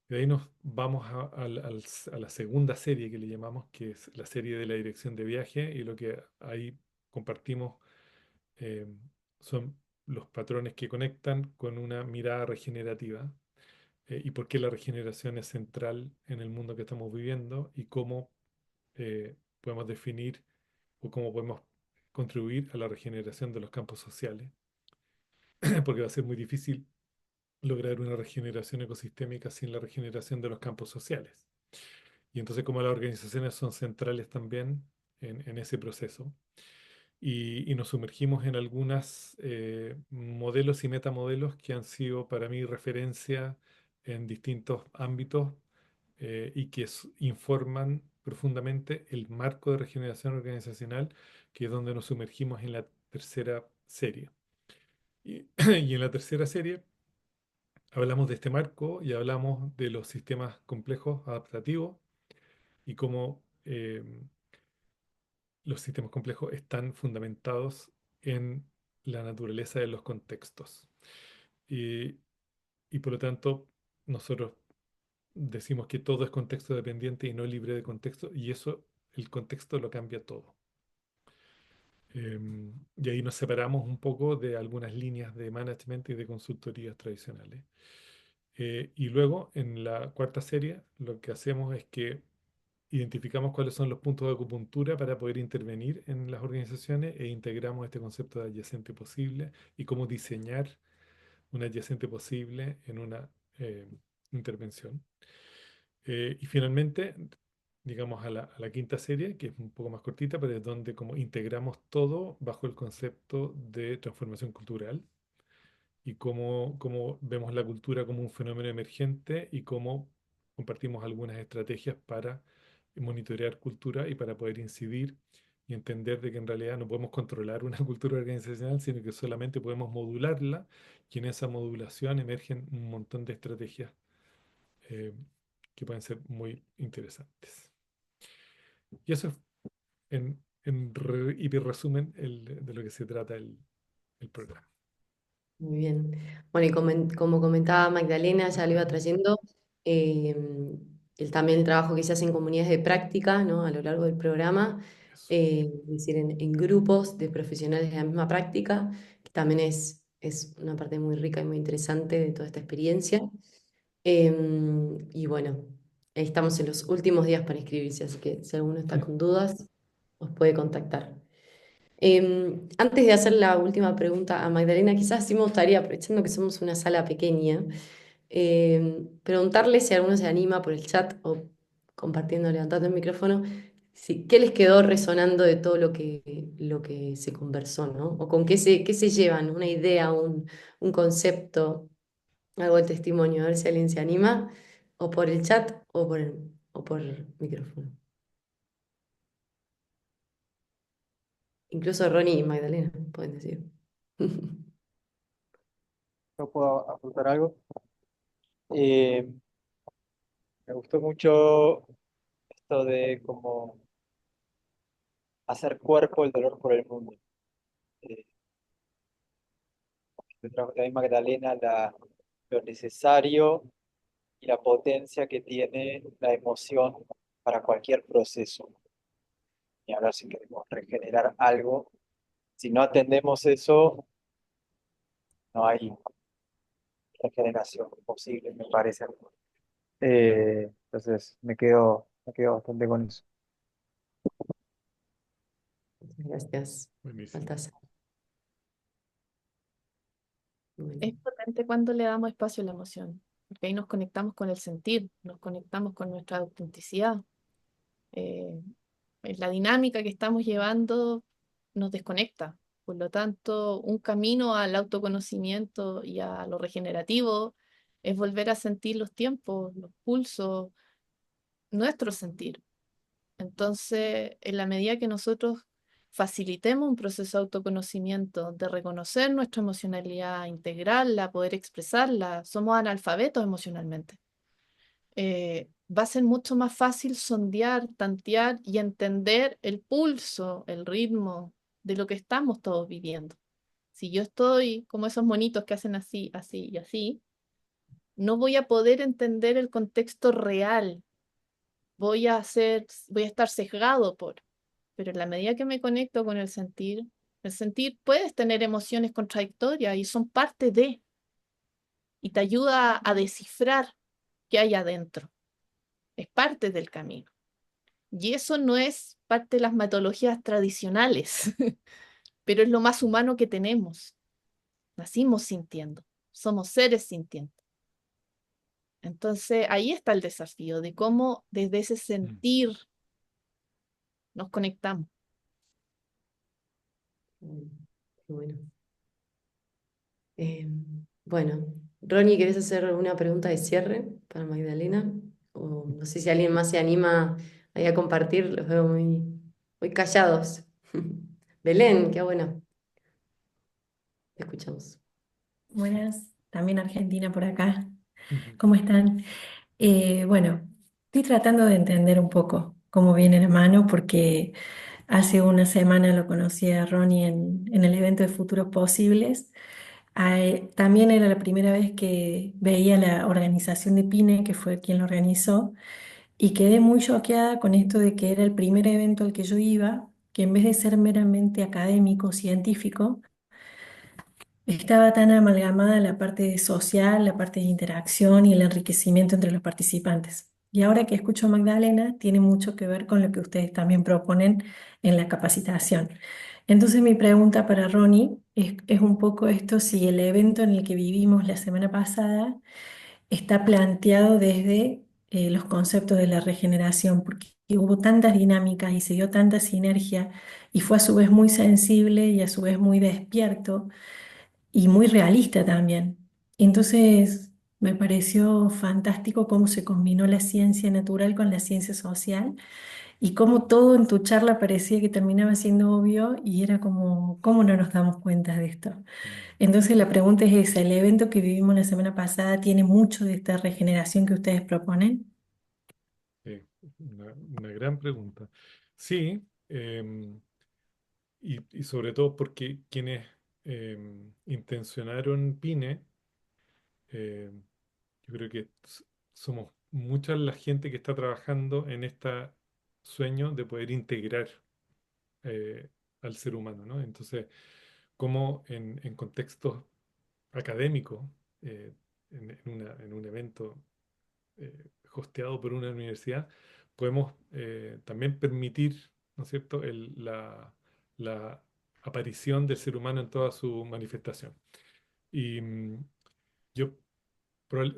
De ahí nos vamos a la segunda serie que le llamamos, que es la serie de la dirección de viaje, y lo que ahí compartimos eh, son los patrones que conectan con una mirada regenerativa, y por qué la regeneración es central en el mundo que estamos viviendo y cómo podemos definir o cómo podemos contribuir a la regeneración de los campos sociales, porque va a ser muy difícil lograr una regeneración ecosistémica sin la regeneración de los campos sociales. Y entonces como las organizaciones son centrales también en ese proceso, y nos sumergimos en algunos modelos y metamodelos que han sido para mí referencia en distintos ámbitos, y que informan profundamente el marco de regeneración organizacional, que es donde nos sumergimos en la tercera serie. Y, y en la tercera serie hablamos de este marco y hablamos de los sistemas complejos adaptativos y cómo los sistemas complejos están fundamentados en la naturaleza de los contextos. Y, y por lo tanto, nosotros decimos que todo es contexto dependiente y no libre de contexto, y eso, el contexto lo cambia todo. Y ahí nos separamos un poco de algunas líneas de management y de consultorías tradicionales. Y luego, en la cuarta serie, lo que hacemos es que identificamos cuáles son los puntos de acupuntura para poder intervenir en las organizaciones e integramos este concepto de adyacente posible y cómo diseñar un adyacente posible en una eh, intervención. Y finalmente, digamos a la quinta serie, que es un poco más cortita, pero es donde como integramos todo bajo el concepto de transformación cultural y cómo vemos la cultura como un fenómeno emergente y cómo compartimos algunas estrategias para monitorear cultura y para poder incidir y entender de que en realidad no podemos controlar una cultura organizacional, sino que solamente podemos modularla, y en esa modulación emergen un montón de estrategias eh, que pueden ser muy interesantes. Y eso es hiper resumen de lo que se trata el programa. Muy bien. Bueno, y como comentaba Magdalena, ya lo iba trayendo, eh, también el trabajo que se hace en comunidades de práctica, ¿no? A lo largo del programa, Eso. es decir, en grupos de profesionales de la misma práctica, que también es una parte muy rica y muy interesante de toda esta experiencia. Y bueno, estamos en los últimos días para inscribirse, así que si alguno está con dudas, os puede contactar. Antes de hacer la última pregunta a Magdalena, quizás sí me gustaría, aprovechando que somos una sala pequeña, preguntarle si alguno se anima por el chat o compartiendo, levantando el micrófono, qué les quedó resonando de todo lo que se conversó, ¿no? O con qué se llevan, una idea, un concepto, algo de testimonio, a ver si alguien se anima, o por el chat o por micrófono. Incluso Ronnie y Magdalena, pueden decir. ¿No puedo aportar algo? Eh, Me gustó mucho esto de cómo hacer cuerpo el dolor por el mundo. Eh, que trajo también Magdalena lo necesario y la potencia que tiene la emoción para cualquier proceso. Y ahora si queremos regenerar algo, si no atendemos eso, no hay regeneración posible, me parece. Entonces me quedo bastante con eso. Gracias, Buenísimo. Baltasar. Bueno, Es potente cuando le damos espacio a la emoción, porque ahí nos conectamos con el sentir, nos conectamos con nuestra autenticidad. Eh, la dinámica que estamos llevando nos desconecta. Por lo tanto, un camino al autoconocimiento y a lo regenerativo es volver a sentir los tiempos, los pulsos, nuestro sentir. Entonces, en la medida que nosotros facilitemos un proceso de autoconocimiento, de reconocer nuestra emocionalidad, integrarla, poder expresarla, somos analfabetos emocionalmente. va a ser mucho más fácil sondear, tantear y entender el pulso, el ritmo de lo que estamos todos viviendo. Si yo estoy como esos monitos que hacen así, así y así, no voy a poder entender el contexto real. Voy a estar sesgado pero en la medida que me conecto con el sentir puedes tener emociones contradictorias y son parte y te ayuda a descifrar qué hay adentro. Es parte del camino. Y eso no es parte de las metodologías tradicionales, pero es lo más humano que tenemos. Nacimos sintiendo, somos seres sintientes. Entonces ahí está el desafío de cómo desde ese Mm. sentir nos conectamos. Qué bueno. Eh, bueno, Ronnie, ¿querés hacer una pregunta de cierre para Magdalena? O no sé si alguien más se anima ahí a compartir, los veo muy callados. Belén, qué bueno, te escuchamos. Buenas, también Argentina por acá. Ujú. ¿Cómo están? Bueno, estoy tratando de entender un poco cómo viene la mano porque hace una semana lo conocí a Ronnie en el evento de Futuros Posibles. También era la primera vez que veía la organización de PINE, que fue quien lo organizó, y quedé muy choqueada con esto de que era el primer evento al que yo iba, que en vez de ser meramente académico, científico, estaba tan amalgamada la parte social, la parte de interacción y el enriquecimiento entre los participantes. Y ahora que escucho a Magdalena, tiene mucho que ver con lo que ustedes también proponen en la capacitación. Entonces mi pregunta para Ronnie es un poco esto, si el evento en el que vivimos la semana pasada está planteado desde los conceptos de la regeneración, porque hubo tantas dinámicas y se dio tanta sinergia y fue a su vez muy sensible y a su vez muy despierto y muy realista también. Entonces, me pareció fantástico cómo se combinó la ciencia natural con la ciencia social y cómo todo en tu charla parecía que terminaba siendo obvio y era como, ¿cómo no nos damos cuenta de esto? Mm. Entonces, la pregunta es esa, ¿el evento que vivimos la semana pasada tiene mucho de esta regeneración que ustedes proponen? Sí, una gran pregunta. Sí, y sobre todo porque quienes intencionaron PINE, em, yo creo que somos mucha la gente que está trabajando en este sueño de poder integrar eh, al ser humano, ¿no? Entonces, como en contextos académicos, en un evento hosteado por una universidad, podemos también permitir, ¿no es cierto?, la aparición del ser humano en toda su manifestación. Y yo,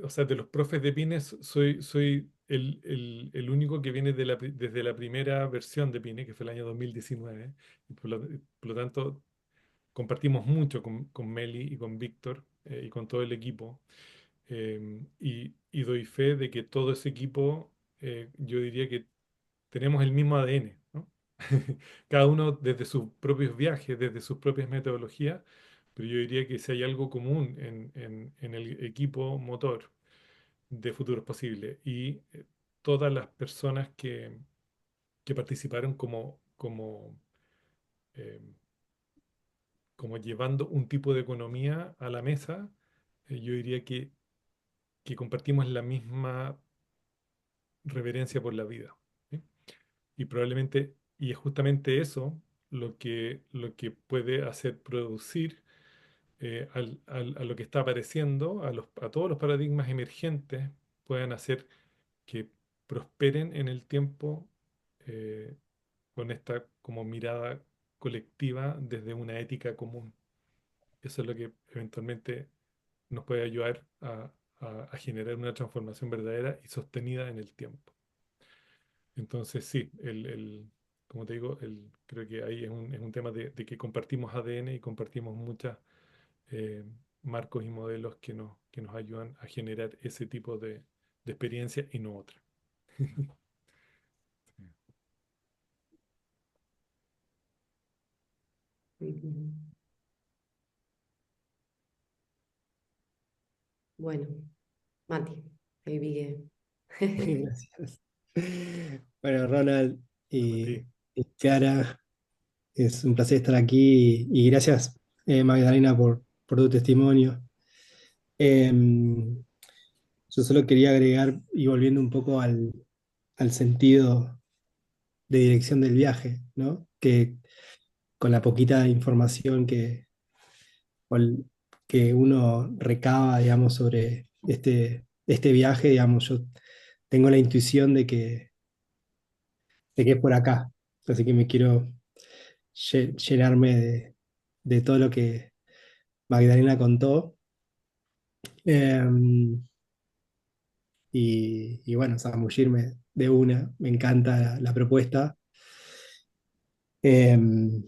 o sea, de los profes de Pines, soy el único que viene desde la primera versión de Pine, que fue el año 2019. Y por lo tanto, compartimos mucho con Meli y con Víctor y con todo el equipo. Y doy fe de que todo ese equipo, yo diría que tenemos el mismo ADN, ¿no? Cada uno desde sus propios viajes, desde sus propias metodologías, pero yo diría que si hay algo común en el equipo motor de Futuros Posibles y todas las personas que participaron eh, como llevando un tipo de economía a la mesa, yo diría que compartimos la misma reverencia por la vida. ¿Sí? Y probablemente, y es justamente eso lo que puede hacer producir a lo que está apareciendo, a todos los paradigmas emergentes, puedan hacer que prosperen en el tiempo eh, con esta como mirada colectiva desde una ética común. Eso es lo que eventualmente nos puede ayudar a generar una transformación verdadera y sostenida en el tiempo. Entonces, sí, como te digo, creo que ahí es un tema de que compartimos ADN y compartimos muchos marcos y modelos que nos ayudan a generar ese tipo de experiencia y no otra. Muy bien. Bueno, Mati, ahí vi que Gracias. Bueno, Ronald A ti. y Clara, es un placer estar aquí y gracias, Magdalena, por tu testimonio. Em, yo solo quería agregar, y volviendo un poco al sentido de dirección del viaje, ¿no? Que con la poquita información o el- que uno recaba, digamos, sobre este viaje, digamos, yo tengo la intuición de que es por acá. Así que me quiero llenarme de todo lo que Magdalena contó. Em, y bueno, zambullirme de una. Me encanta la propuesta. Em,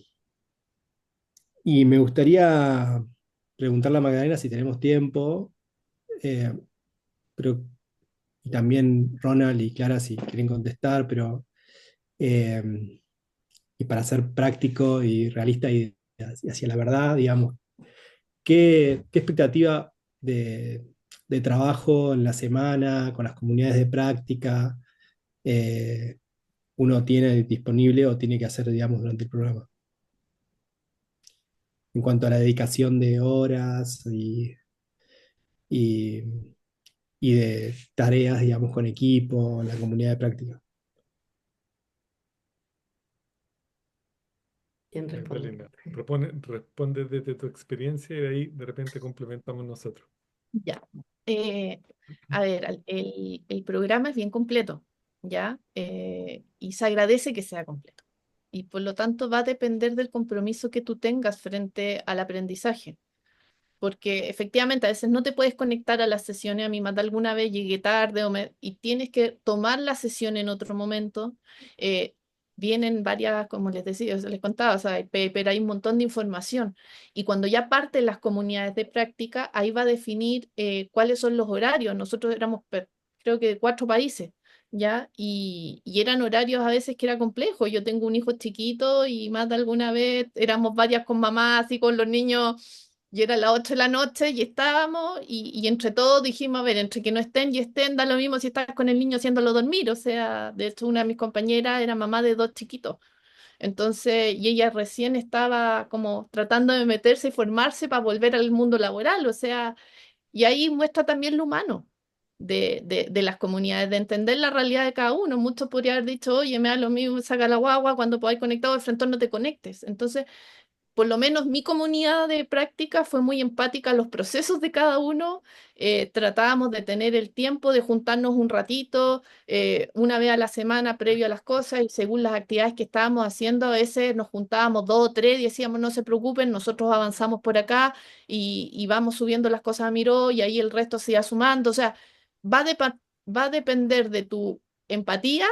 y me gustaría preguntarle a Magdalena si tenemos tiempo, eh, pero y también Ronald y Clara si quieren contestar, pero em, y para ser práctico y realista y hacia la verdad, digamos, ¿qué expectativa de trabajo en la semana, con las comunidades de práctica, eh, uno tiene disponible o tiene que hacer, digamos, durante el programa? En cuanto a la dedicación de horas y- y de tareas, digamos, con equipo, en la comunidad de práctica. ¿Quién responde? Magdalena, responde desde tu experiencia y de ahí de repente complementamos nosotros. Ya. Eh, a ver, el programa es bien completo, ¿ya? Y se agradece que sea completo. Y por lo tanto va a depender del compromiso que tú tengas frente al aprendizaje. Porque efectivamente a veces no te puedes conectar a las sesiones. A mí más de alguna vez llegué tarde y tienes que tomar la sesión en otro momento. Eh, Vienen varias, como les decía, les contaba, o sea, pero hay un montón de información. Y cuando ya parten las comunidades de práctica, ahí va a definir cuáles son los horarios. Nosotros éramos, creo que de 4 países. ¿Ya? Y eran horarios a veces que era complejo. Yo tengo un hijo chiquito y más de alguna vez éramos varias con mamás y con los niños y era las 8 de la noche y estábamos y entre todos dijimos, a ver, entre que no estén y estén, da lo mismo si estás con el niño haciéndolo dormir. O sea, de hecho una de mis compañeras era mamá de 2 chiquitos. Entonces, y ella recién estaba como tratando de meterse y formarse para volver al mundo laboral. O sea, y ahí muestra también lo humano. De las comunidades, de entender la realidad de cada uno. Muchos podrían haber dicho, oye, me da lo mismo, saca la guagua, cuando podáis conectado al frente no te conectes. Entonces, por lo menos mi comunidad de práctica fue muy empática a los procesos de cada uno. Tratábamos de tener el tiempo de juntarnos un ratito, una vez a la semana previo a las cosas y según las actividades que estábamos haciendo, a veces nos juntábamos 2 o 3 y decíamos, no se preocupen, nosotros avanzamos por acá y vamos subiendo las cosas a Miro y ahí el resto se iba sumando. O sea, va a, va a depender de tu empatía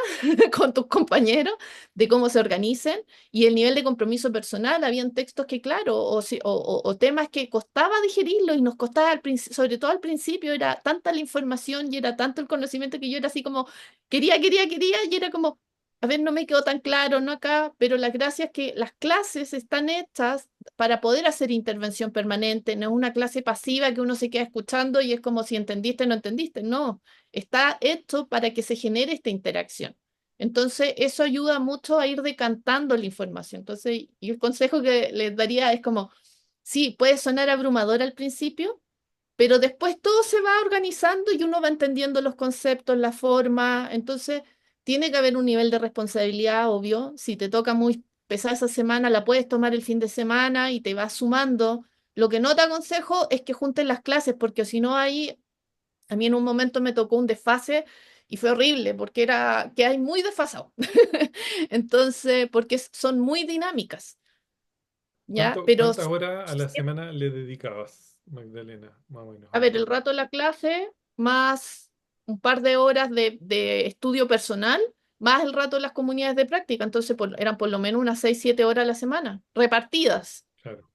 con tus compañeros, de cómo se organicen y el nivel de compromiso personal. Habían textos que, claro, o temas que costaba digerirlos y nos costaba, sobre todo al principio, era tanta la información y era tanto el conocimiento que yo era así como, quería, y era como, a ver, no me quedó tan claro, no acá, pero la gracia es que las clases están hechas para poder hacer intervención permanente, no es una clase pasiva que uno se queda escuchando y es como si entendiste o no entendiste, no, está hecho para que se genere esta interacción. Entonces, eso ayuda mucho a ir decantando la información. Entonces, y el consejo que les daría es como, sí, puede sonar abrumador al principio, pero después todo se va organizando y uno va entendiendo los conceptos, la forma. Entonces, tiene que haber un nivel de responsabilidad, obvio. Si te toca muy pesada esa semana, la puedes tomar el fin de semana y te vas sumando. Lo que no te aconsejo es que juntes las clases, porque si no, ahí a mí en un momento me tocó un desfase y fue horrible porque era que hay muy desfasado. Entonces, porque son muy dinámicas, ¿ya? Pero, ¿Cuántas horas a la semana le dedicabas, Magdalena? Más o menos. a ver, el rato de la clase, más un par de horas de estudio personal, más el rato de las comunidades de práctica. Entonces, eran por lo menos unas 6 7 horas a la semana, repartidas. Claro.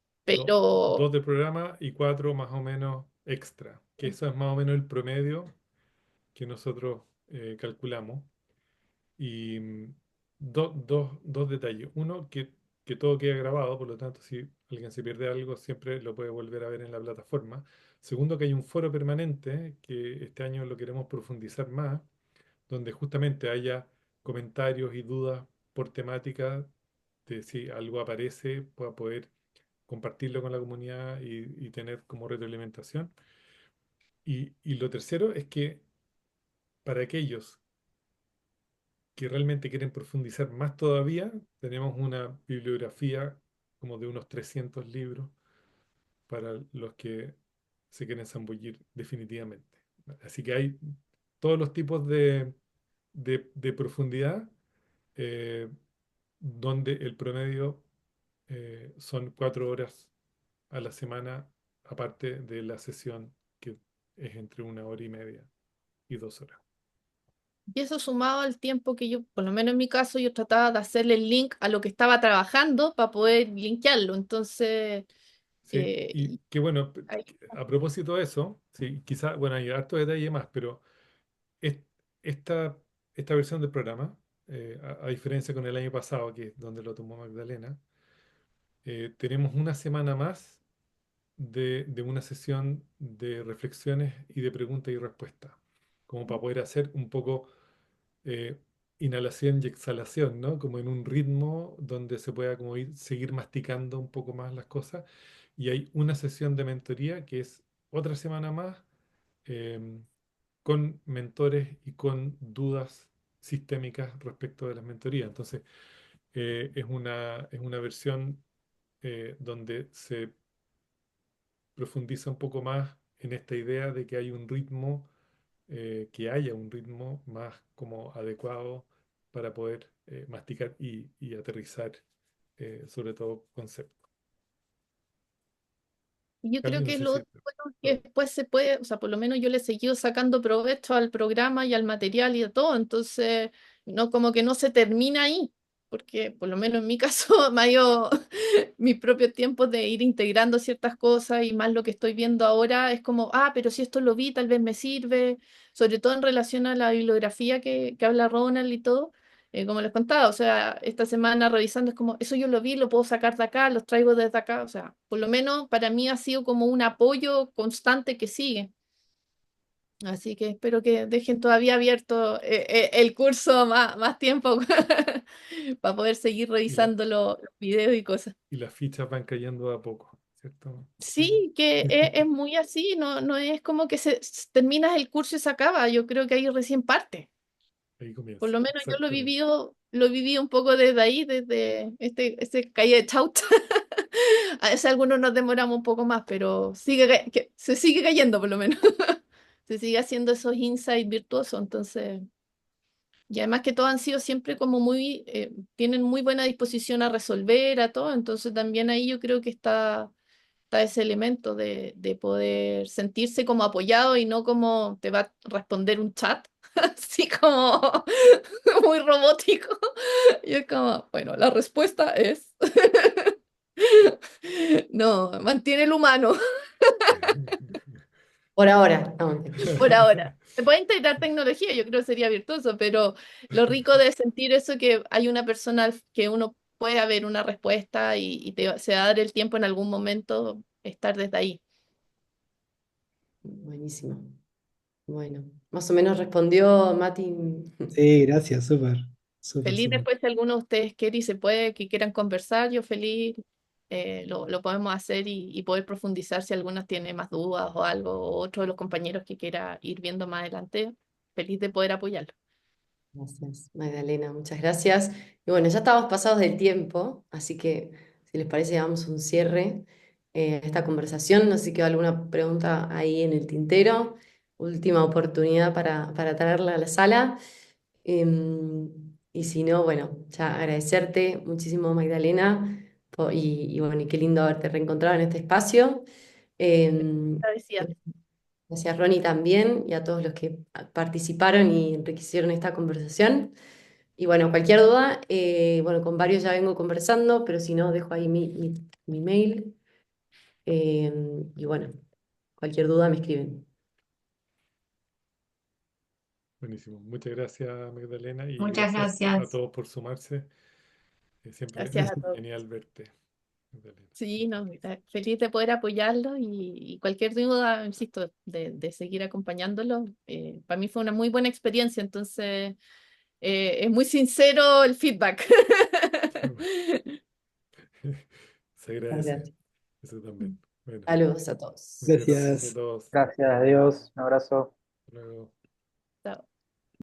Dos Pero de programa y 4 más o menos extra, que eso es más o menos el promedio que nosotros calculamos. Y dos detalles. Uno, que todo queda grabado, por lo tanto, si alguien se pierde algo, siempre lo puede volver a ver en la plataforma. Segundo, que hay un foro permanente, que este año lo queremos profundizar más, donde justamente haya comentarios y dudas por temática, de si algo aparece, pueda poder compartirlo con la comunidad y tener como retroalimentación. Y lo tercero es que para aquellos que realmente quieren profundizar más todavía, tenemos una bibliografía como de unos 300 libros para los que se quieren zambullir definitivamente. Así que hay todos los tipos de profundidad, eh, donde el promedio son 4 horas a la semana, aparte de la sesión que es entre 1 hora y media y 2 horas. Y eso sumado al tiempo que yo, por lo menos en mi caso, yo trataba de hacerle el link a lo que estaba trabajando para poder linkearlo. Entonces, Sí, y y qué bueno, ahí- a propósito de eso, sí, quizá, bueno, hay harto detalle más, pero es- esta, esta versión del programa, a diferencia con el año pasado, que es donde lo tomó Magdalena, tenemos una semana más de una sesión de reflexiones y de preguntas y respuestas, como para poder hacer un poco eh, inhalación y exhalación, ¿no? Como en un ritmo donde se pueda como ir, seguir masticando un poco más las cosas. Y hay una sesión de mentoría que es otra semana más, em, con mentores y con dudas sistémicas respecto de las mentorías. Entonces, es una versión donde se profundiza un poco más en esta idea de que hay un ritmo, que haya un ritmo más como adecuado para poder masticar y aterrizar, sobre todo conceptos. y yo creo Cami, no que es sé lo si... otro bueno que después se puede, o sea, por lo menos yo le he seguido sacando provecho al programa y al material y a todo, entonces, no como que no se termina ahí, porque por lo menos en mi caso me ha ido mis propios tiempos de ir integrando ciertas cosas y más lo que estoy viendo ahora es como, ah, pero si esto lo vi, tal vez me sirve, sobre todo en relación a la bibliografía que habla Ronald y todo. Como les contaba, o sea, esta semana revisando es como, eso yo lo vi, lo puedo sacar de acá, los traigo desde acá, o sea, por lo menos para mí ha sido como un apoyo constante que sigue. Así que espero que dejen todavía abierto el curso más tiempo para poder seguir Y, la- revisando los videos y cosas. y las fichas van cayendo de a poco, ¿cierto? Sí. Sí, que es muy así, no es como que terminas el curso y se acaba, yo creo que ahí recién parte. Ahí Por comienza, lo menos yo exactamente. lo he vivido un poco desde ahí, desde este calle de Chauta. A veces algunos nos demoramos un poco más, pero se sigue cayendo por lo menos. Se sigue haciendo esos insights virtuosos, entonces, y además que todos han sido siempre como tienen muy buena disposición a resolver, a todo, entonces también ahí yo creo que está ese elemento de poder sentirse como apoyado y no como te va a responder un chat, así como muy robótico. Y es como, bueno, la respuesta es, no, mantiene el humano Por ahora. No, mentira. por ahora. Se puede integrar tecnología, yo creo que sería virtuoso, pero lo rico de sentir eso que hay una persona que uno puede haber una respuesta se va a dar el tiempo en algún momento estar desde ahí. Buenísimo. Bueno, más o menos respondió Mati. Sí, gracias, súper, súper, Feliz súper. después si alguno de ustedes quiere y se puede, que quieran conversar, yo feliz lo podemos hacer y poder profundizar si algunos tiene más dudas o algo, o otro de los compañeros que quiera ir viendo más adelante, feliz de poder apoyarlo. Gracias, Magdalena, muchas gracias. Y bueno, ya estamos pasados del tiempo, así que si les parece, damos un cierre a esta conversación. No sé si quedó alguna pregunta ahí en el tintero. Última oportunidad para traerla a la sala. Y si no, bueno, ya agradecerte muchísimo, Magdalena, y bueno, y qué lindo haberte reencontrado en este espacio. Em, Agradecida. Gracias, Ronnie, también, y a todos los que participaron y enriquecieron esta conversación. Y bueno, cualquier duda, bueno, con varios ya vengo conversando, pero si no, dejo ahí mi mail. eh, y bueno, cualquier duda me escriben. Buenísimo. Muchas gracias, Magdalena, y Muchas gracias a gracias. todos por sumarse. Siempre Gracias a todos. genial verte. Magdalena. Sí, no, feliz de poder apoyarlo y cualquier duda, insisto, de seguir acompañándolo. Para mí fue una muy buena experiencia, entonces es muy sincero el feedback. Se agradece Gracias. eso también. Bueno, Saludos a todos. muchas gracias a Gracias. todos. Gracias a Dios, un abrazo. Hasta luego.